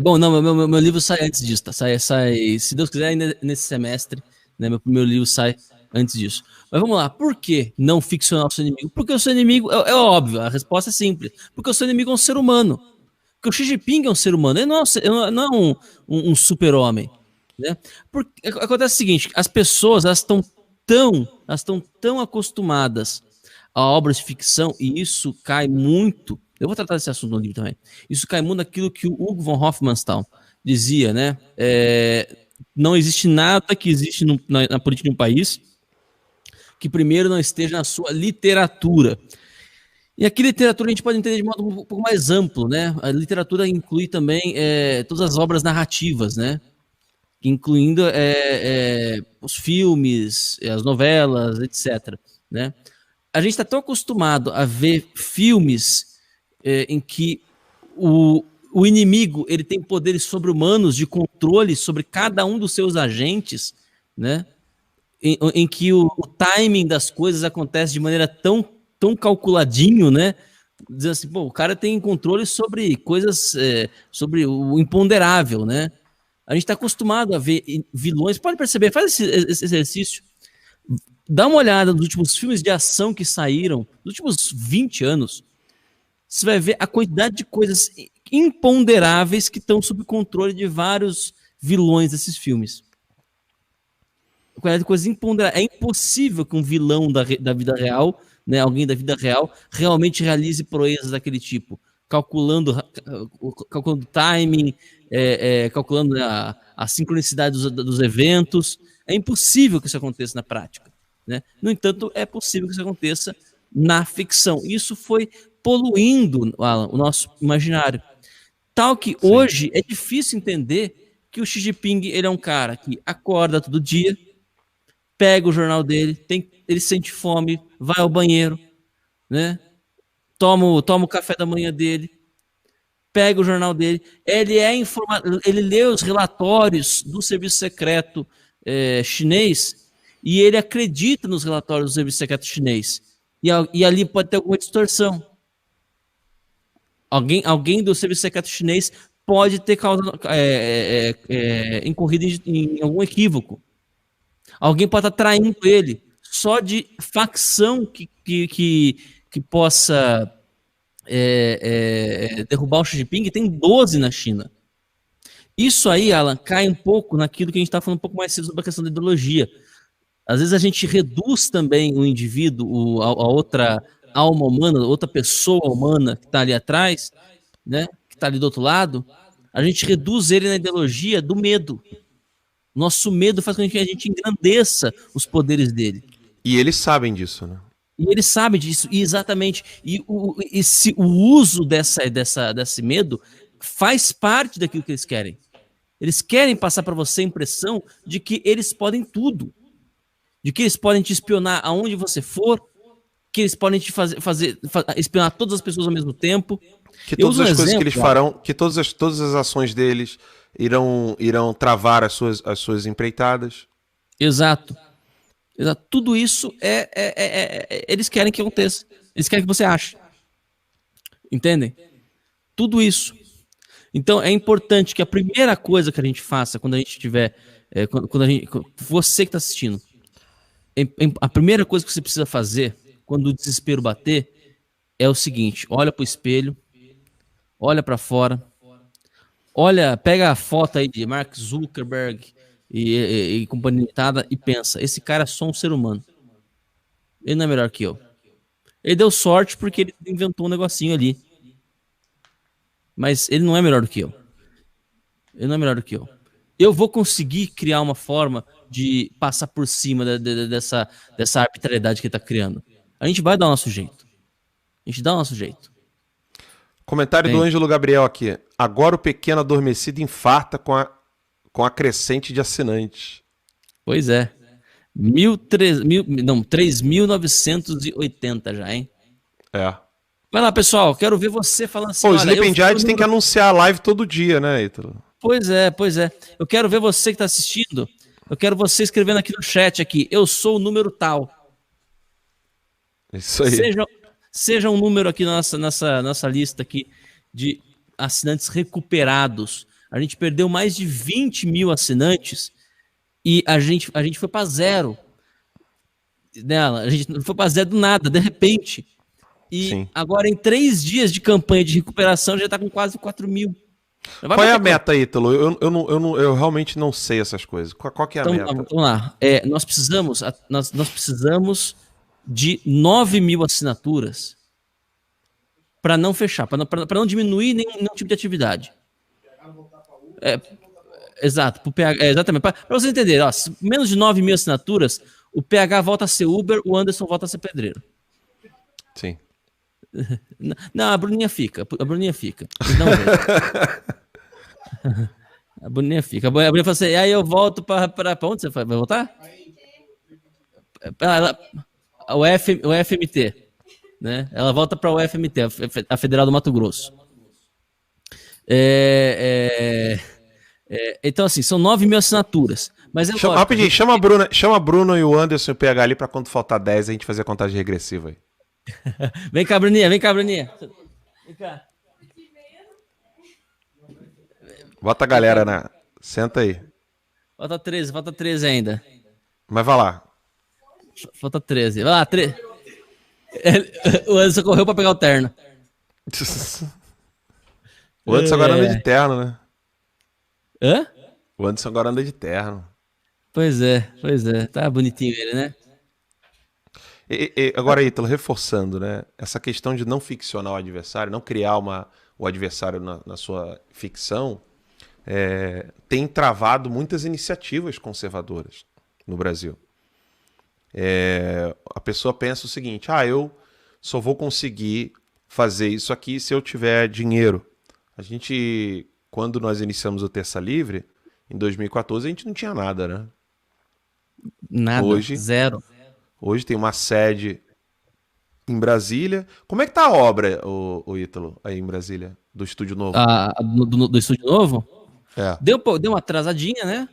Meu livro sai antes disso, tá? Sai, se Deus quiser, ainda nesse semestre, né? Meu primeiro livro sai antes disso. Mas vamos lá, por que não ficcionar o seu inimigo? Porque o seu inimigo, é óbvio, a resposta é simples. Porque o seu inimigo é um ser humano. Porque o Xi Jinping é um ser humano, ele não é um super-homem. Né? Porque acontece o seguinte, as pessoas elas estão tão acostumadas a obras de ficção, e isso cai muito. Eu vou tratar desse assunto no livro também. Isso cai muito naquilo que o Hugo von Hofmannsthal dizia, né? Não existe nada que existe na política de um país que primeiro não esteja na sua literatura. E aqui literatura a gente pode entender de modo um pouco mais amplo, né? A literatura inclui também todas as obras narrativas, né? Incluindo os filmes, as novelas, etc. Né? A gente está tão acostumado a ver filmes em que o inimigo ele tem poderes sobre-humanos de controle sobre cada um dos seus agentes, né? Em que o timing das coisas acontece de maneira tão calculadinho, né? Dizendo assim, pô, o cara tem controle sobre coisas, sobre o imponderável, né? A gente está acostumado a ver vilões. Pode perceber, faz esse exercício. Dá uma olhada nos últimos filmes de ação que saíram, nos últimos 20 anos. Você vai ver a quantidade de coisas imponderáveis que estão sob controle de vários vilões desses filmes. A quantidade de coisas imponderáveis. É impossível que um vilão da vida real né, alguém da vida real, realmente realize proezas daquele tipo, calculando timing, calculando a sincronicidade dos eventos. É impossível que isso aconteça na prática, né? No entanto, é possível que isso aconteça na ficção. Isso foi poluindo, Alan, o nosso imaginário. Tal que hoje é difícil entender que o Xi Jinping ele é um cara que acorda todo dia, pega o jornal dele, ele sente fome, vai ao banheiro, né? Toma o café da manhã dele, pega o jornal dele, ele lê os relatórios do serviço secreto chinês e ele acredita nos relatórios do serviço secreto chinês. E ali pode ter alguma distorção. Alguém do serviço secreto chinês pode ter incorrido em algum equívoco. Alguém pode estar traindo ele só de facção que possa derrubar o Xi Jinping. Tem 12 na China. Isso aí, Alan, cai um pouco naquilo que a gente está falando um pouco mais cedo sobre a questão da ideologia. Às vezes a gente reduz também o indivíduo, a outra alma humana, outra pessoa humana que está ali atrás, né, que está ali do outro lado, a gente reduz ele na ideologia do medo. Nosso medo faz com que a gente engrandeça os poderes dele. E eles sabem disso, né? E eles sabem disso, e exatamente. E o uso desse medo faz parte daquilo que eles querem. Eles querem passar para você a impressão de que eles podem tudo. De que eles podem te espionar aonde você for, que eles podem te espionar todas as pessoas ao mesmo tempo. Que todas as coisas que eles farão, que todas as ações deles irão travar as suas empreitadas. Exato. Tudo isso eles querem que aconteça. Eles querem que você ache. Entendem? Tudo isso. Então é importante que a primeira coisa que a gente faça quando a gente tiver, você que está assistindo, a primeira coisa que você precisa fazer quando o desespero bater é o seguinte: olha pro espelho, olha para fora, pega a foto aí de Mark Zuckerberg e companhia limitada e pensa, esse cara é só um ser humano. Ele não é melhor que eu. Ele deu sorte porque ele inventou um negocinho ali. Mas ele não é melhor do que eu. Ele não é melhor do que eu. Eu vou conseguir criar uma forma de passar por cima dessa arbitrariedade que ele está criando. A gente vai dar o nosso jeito. A gente dá o nosso jeito. Comentário do Ângelo Gabriel aqui. Agora o pequeno adormecido infarta com a crescente de assinantes. Pois é. 3.980 já, hein? É. Vai lá, pessoal. Quero ver você falando assim. Pô, o Sleeping Giants tem que anunciar a live todo dia, né, Ítalo? Pois é. Eu quero ver você que está assistindo. Eu quero você escrevendo aqui no chat aqui. Eu sou o número tal. Isso aí. Seja um número aqui na nossa lista aqui de assinantes recuperados. A gente perdeu mais de 20 mil assinantes e a gente foi para zero. Nela. A gente não foi para zero do nada, de repente. E Sim. Agora, em 3 dias de campanha de recuperação, já está com quase 4 mil. Qual é a meta, Ítalo? Eu realmente não sei essas coisas. Qual que é a meta? Vamos lá. Nós precisamos de 9 mil assinaturas para não fechar, para não diminuir nenhum tipo de atividade. Exato. Exatamente. Para vocês entenderem, menos de 9 mil assinaturas, o PH volta a ser Uber, o Anderson volta a ser pedreiro. Sim. Não, a Bruninha fica. A Bruninha fica. A Bruninha fica. A Bruninha fala assim, aí eu volto para onde você vai voltar? O FMT. Né? Ela volta para o FMT, a Federal do Mato Grosso. Então, assim, são 9 mil assinaturas. Mas rapidinho, chama a Bruna e o Anderson e o PH ali para quando faltar 10 a gente fazer a contagem regressiva aí. Vem cá, Bruninha. Vem cá. Bota a galera Senta aí. Falta 13 ainda. Mas vai lá. Falta 13. Vai lá, 13. O Anderson correu pra pegar o terno. O Anderson agora anda de terno, né? Hã? O Anderson agora anda de terno. Pois é. Tá bonitinho ele, né? Agora, Ítalo, reforçando, né? Essa questão de não ficcionar o adversário, não criar o adversário na sua ficção, tem travado muitas iniciativas conservadoras no Brasil. A pessoa pensa o seguinte: eu só vou conseguir fazer isso aqui se eu tiver dinheiro. Quando nós iniciamos o Terça Livre, em 2014, a gente não tinha nada, né? Nada, zero. Hoje tem uma sede em Brasília. Como é que tá a obra, o Ítalo, aí em Brasília, do Estúdio Novo? Do Estúdio Novo? Deu uma atrasadinha, né?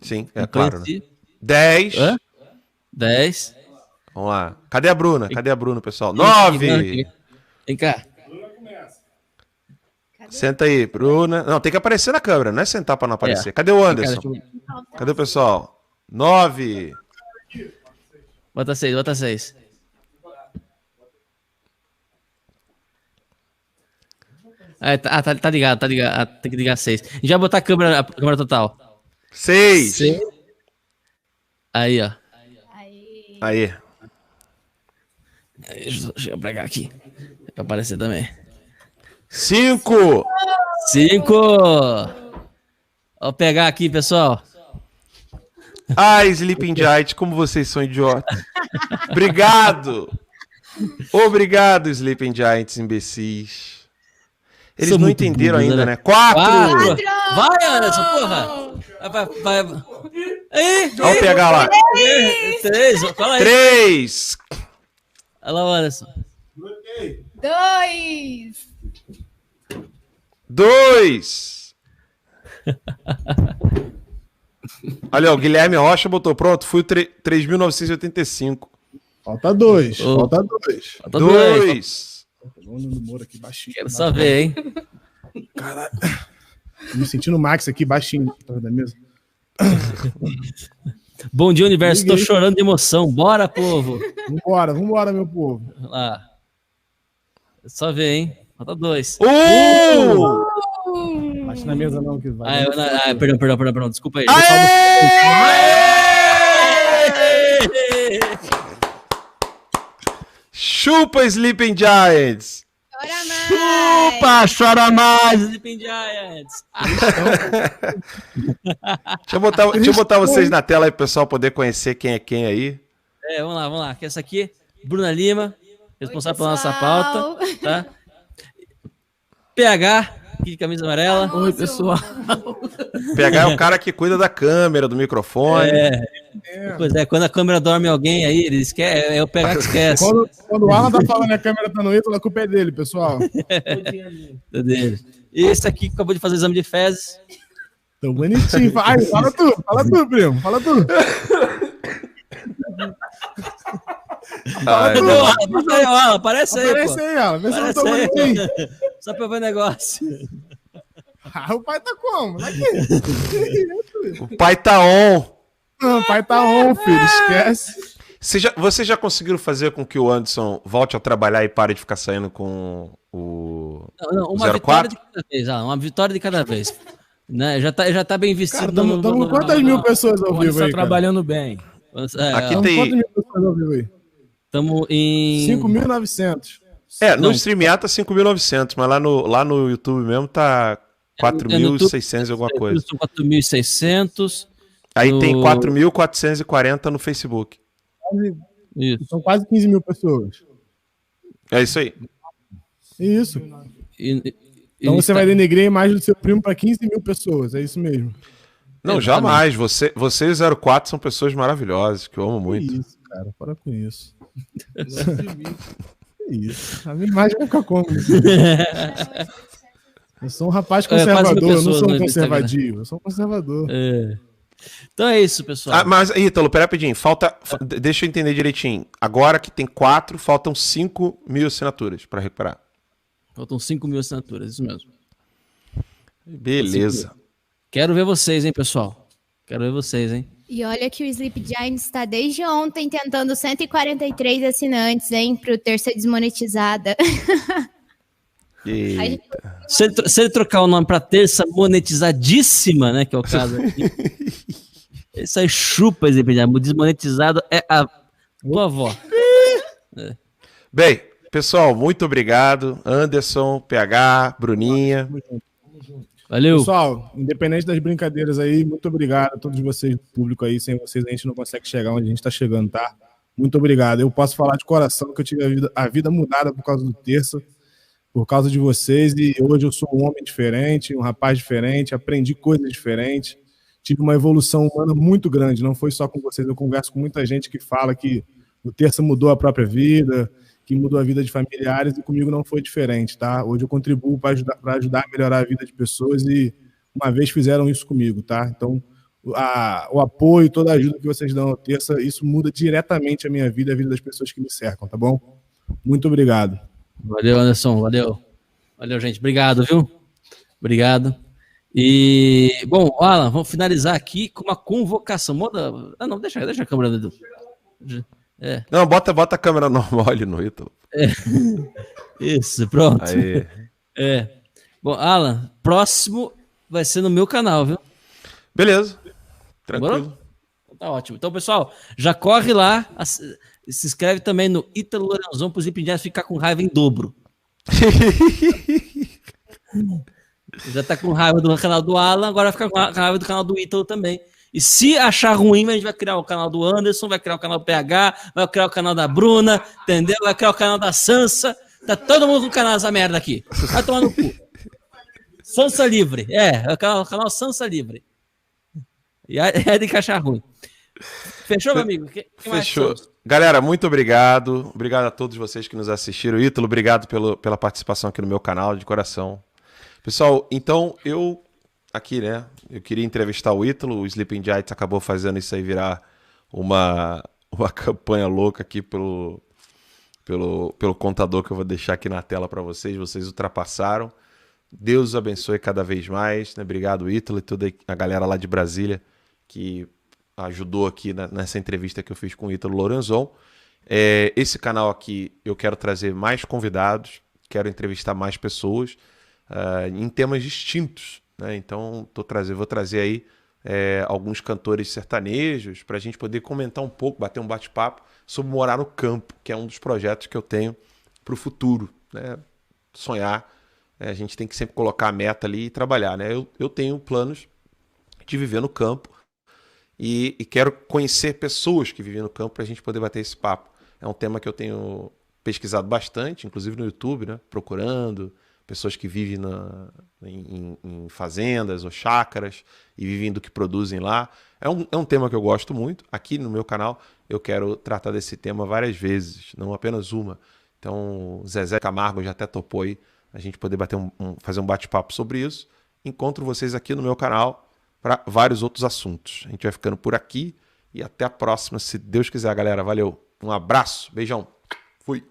Sim, claro. Né? 10. 10. Vamos lá. Cadê a Bruna? Cadê a Bruna, pessoal? 9. Vem cá. Senta aí, Bruna. Não, tem que aparecer na câmera, não é sentar pra não aparecer. Cadê o Anderson? Cadê o pessoal? 9. Bota 6. Tá ligado. Tem que ligar 6. A gente vai botar a câmera total. 6. Aí, ó. Aí. Deixa eu pegar aqui. Pra aparecer também. 5. Vou pegar aqui, pessoal. Sleeping Giant, como vocês são idiotas. Obrigado, Sleeping Giants imbecis. Eles não entenderam ainda, né? 4. Vai, Anderson, porra. Vai. Olha o PH lá. 3. Fala aí. 3. Olha lá, Anderson. 2. Olha, o Guilherme Rocha botou pronto. Fui 3.985. Falta 2. Falta 2. Aqui baixinho. Quero só ver, hein? Caralho. Tô me sentindo o Max aqui baixinho. Tá da mesa. Bom dia, universo. Tô chorando de emoção. Bora, povo. Vambora, meu povo. Vamos lá. Só ver, hein? Falta 2. Bate na mesa não, que vai. Perdão. Desculpa aí. Chupa, Sleeping Giants. Chora mais, Sleeping Giants. Deixa eu botar vocês na tela aí pro pessoal poder conhecer quem é quem aí. Vamos lá. Essa aqui, Bruna Lima, responsável pela nossa pauta, tá? PH, aqui de camisa amarela. Oi, pessoal. PH é o cara que cuida da câmera, do microfone. Pois é, quando a câmera dorme alguém aí, ele esquece, é o PH que esquece. Quando o Alan tá falando e a câmera tá no Ítalo, a culpa é dele, pessoal. É dele. Esse aqui acabou de fazer o exame de fezes. Tão bonitinho. Fala tu, primo. Fala tu. Aparece aí, Alan. Vê se eu tô bonitinho. Só pra eu ver o negócio. O pai tá como? Daqui. O pai tá on. Não, o pai tá on, filho. Esquece. Vocês já conseguiram fazer com que o Anderson volte a trabalhar e pare de ficar saindo com o uma 04? Vitória de cada vez, uma vitória de cada vez. Né? Já tá bem vestido. Cara, quantas mil pessoas ao vivo aí, trabalhando bem. Aqui tem... Quantas mil pessoas ao vivo aí? Estamos em... 5.900. No StreamYard tá 5.900, mas lá no YouTube mesmo tá 4.600 e alguma coisa. 4.600. Aí tem 4.440 no Facebook. Isso. São quase 15 mil pessoas. É isso aí. Isso. Então você vai denegrir a imagem do seu primo para 15 mil pessoas, é isso mesmo. Não, jamais. Você e o 04 são pessoas maravilhosas, que eu amo muito. Que isso, cara, para com isso. Que isso. A minha imagem vai ficar como? Eu sou um rapaz conservador, eu não sou um conservadio. Eu sou um conservador. Então é isso, pessoal. Mas, Ítalo, pera rapidinho. Deixa eu entender direitinho. Agora que tem 4, faltam 5.000 assinaturas para recuperar. Faltam 5.000 assinaturas, isso mesmo. Beleza. Quero ver vocês, hein, pessoal. Quero ver vocês, hein. E olha que o Sleep Giants está desde ontem tentando 143 assinantes, hein, pro Terça Desmonetizada. Eita. Se ele trocar o nome pra Terça Monetizadíssima, né, que é o caso aqui. Isso aí chupa, Sleep Giants. O desmonetizado é a tua avó. Bem, pessoal, muito obrigado. Anderson, PH, Bruninha. Valeu. Pessoal, independente das brincadeiras aí, muito obrigado a todos vocês do público aí. Sem vocês a gente não consegue chegar onde a gente está chegando, tá? Muito obrigado. Eu posso falar de coração que eu tive a vida mudada por causa do Terça, por causa de vocês, e hoje eu sou um homem diferente, um rapaz diferente, aprendi coisas diferentes, tive uma evolução humana muito grande, não foi só com vocês, eu converso com muita gente que fala que o Terça mudou a própria vida, que mudou a vida de familiares, e comigo não foi diferente, tá? Hoje eu contribuo para ajudar a melhorar a vida de pessoas, e uma vez fizeram isso comigo, tá? Então, o apoio, toda a ajuda que vocês dão ao Terça, isso muda diretamente a minha vida e a vida das pessoas que me cercam, tá bom? Muito obrigado. Valeu, Anderson, valeu. Valeu, gente. Obrigado, viu? Obrigado. E, bom, Alan, vamos finalizar aqui com uma convocação. Não, deixa a câmera do... Não, bota a câmera normal ali no Ítalo. Isso, pronto. Aí. Bom, Alan, próximo vai ser no meu canal, viu? Beleza. Tranquilo. Bora? Tá ótimo. Então, pessoal, já corre lá, se inscreve também no Ítalo Lorenzon para os Ipindianos ficar com raiva em dobro. Já tá com raiva do canal do Alan, agora fica com raiva do canal do Ítalo também. E se achar ruim, a gente vai criar o canal do Anderson, vai criar o canal do PH, vai criar o canal da Bruna, entendeu? Vai criar o canal da Sansa. Tá todo mundo com o canal dessa merda aqui. Vai tomar no cu. Sansa Livre. É o canal Sansa Livre. E é de que achar ruim. Fechou, meu amigo? Fechou. Galera, muito obrigado. Obrigado a todos vocês que nos assistiram. Ítalo, obrigado pela participação aqui no meu canal, de coração. Pessoal, então eu aqui, né? Eu queria entrevistar o Ítalo. O Sleeping Giants acabou fazendo isso aí virar uma campanha louca aqui pelo contador que eu vou deixar aqui na tela para vocês. Vocês ultrapassaram. Deus os abençoe cada vez mais, né? Obrigado, Ítalo, e toda a galera lá de Brasília que ajudou aqui nessa entrevista que eu fiz com o Ítalo Lorenzon. Esse canal aqui eu quero trazer mais convidados, quero entrevistar mais pessoas em temas distintos, né? Então vou trazer aí alguns cantores sertanejos para a gente poder comentar um pouco, bater um bate-papo sobre morar no campo, que é um dos projetos que eu tenho para o futuro, né? Sonhar. A gente tem que sempre colocar a meta ali e trabalhar, né? Eu tenho planos de viver no campo e quero conhecer pessoas que vivem no campo para a gente poder bater esse papo. É um tema que eu tenho pesquisado bastante, inclusive no YouTube, né? Procurando pessoas que vivem em fazendas ou chácaras e vivem do que produzem lá. É um tema que eu gosto muito. Aqui no meu canal eu quero tratar desse tema várias vezes, não apenas uma. Então, Zezé Camargo já até topou aí a gente poder fazer um bate-papo sobre isso. Encontro vocês aqui no meu canal para vários outros assuntos. A gente vai ficando por aqui e até a próxima, se Deus quiser, galera. Valeu. Um abraço, beijão. Fui.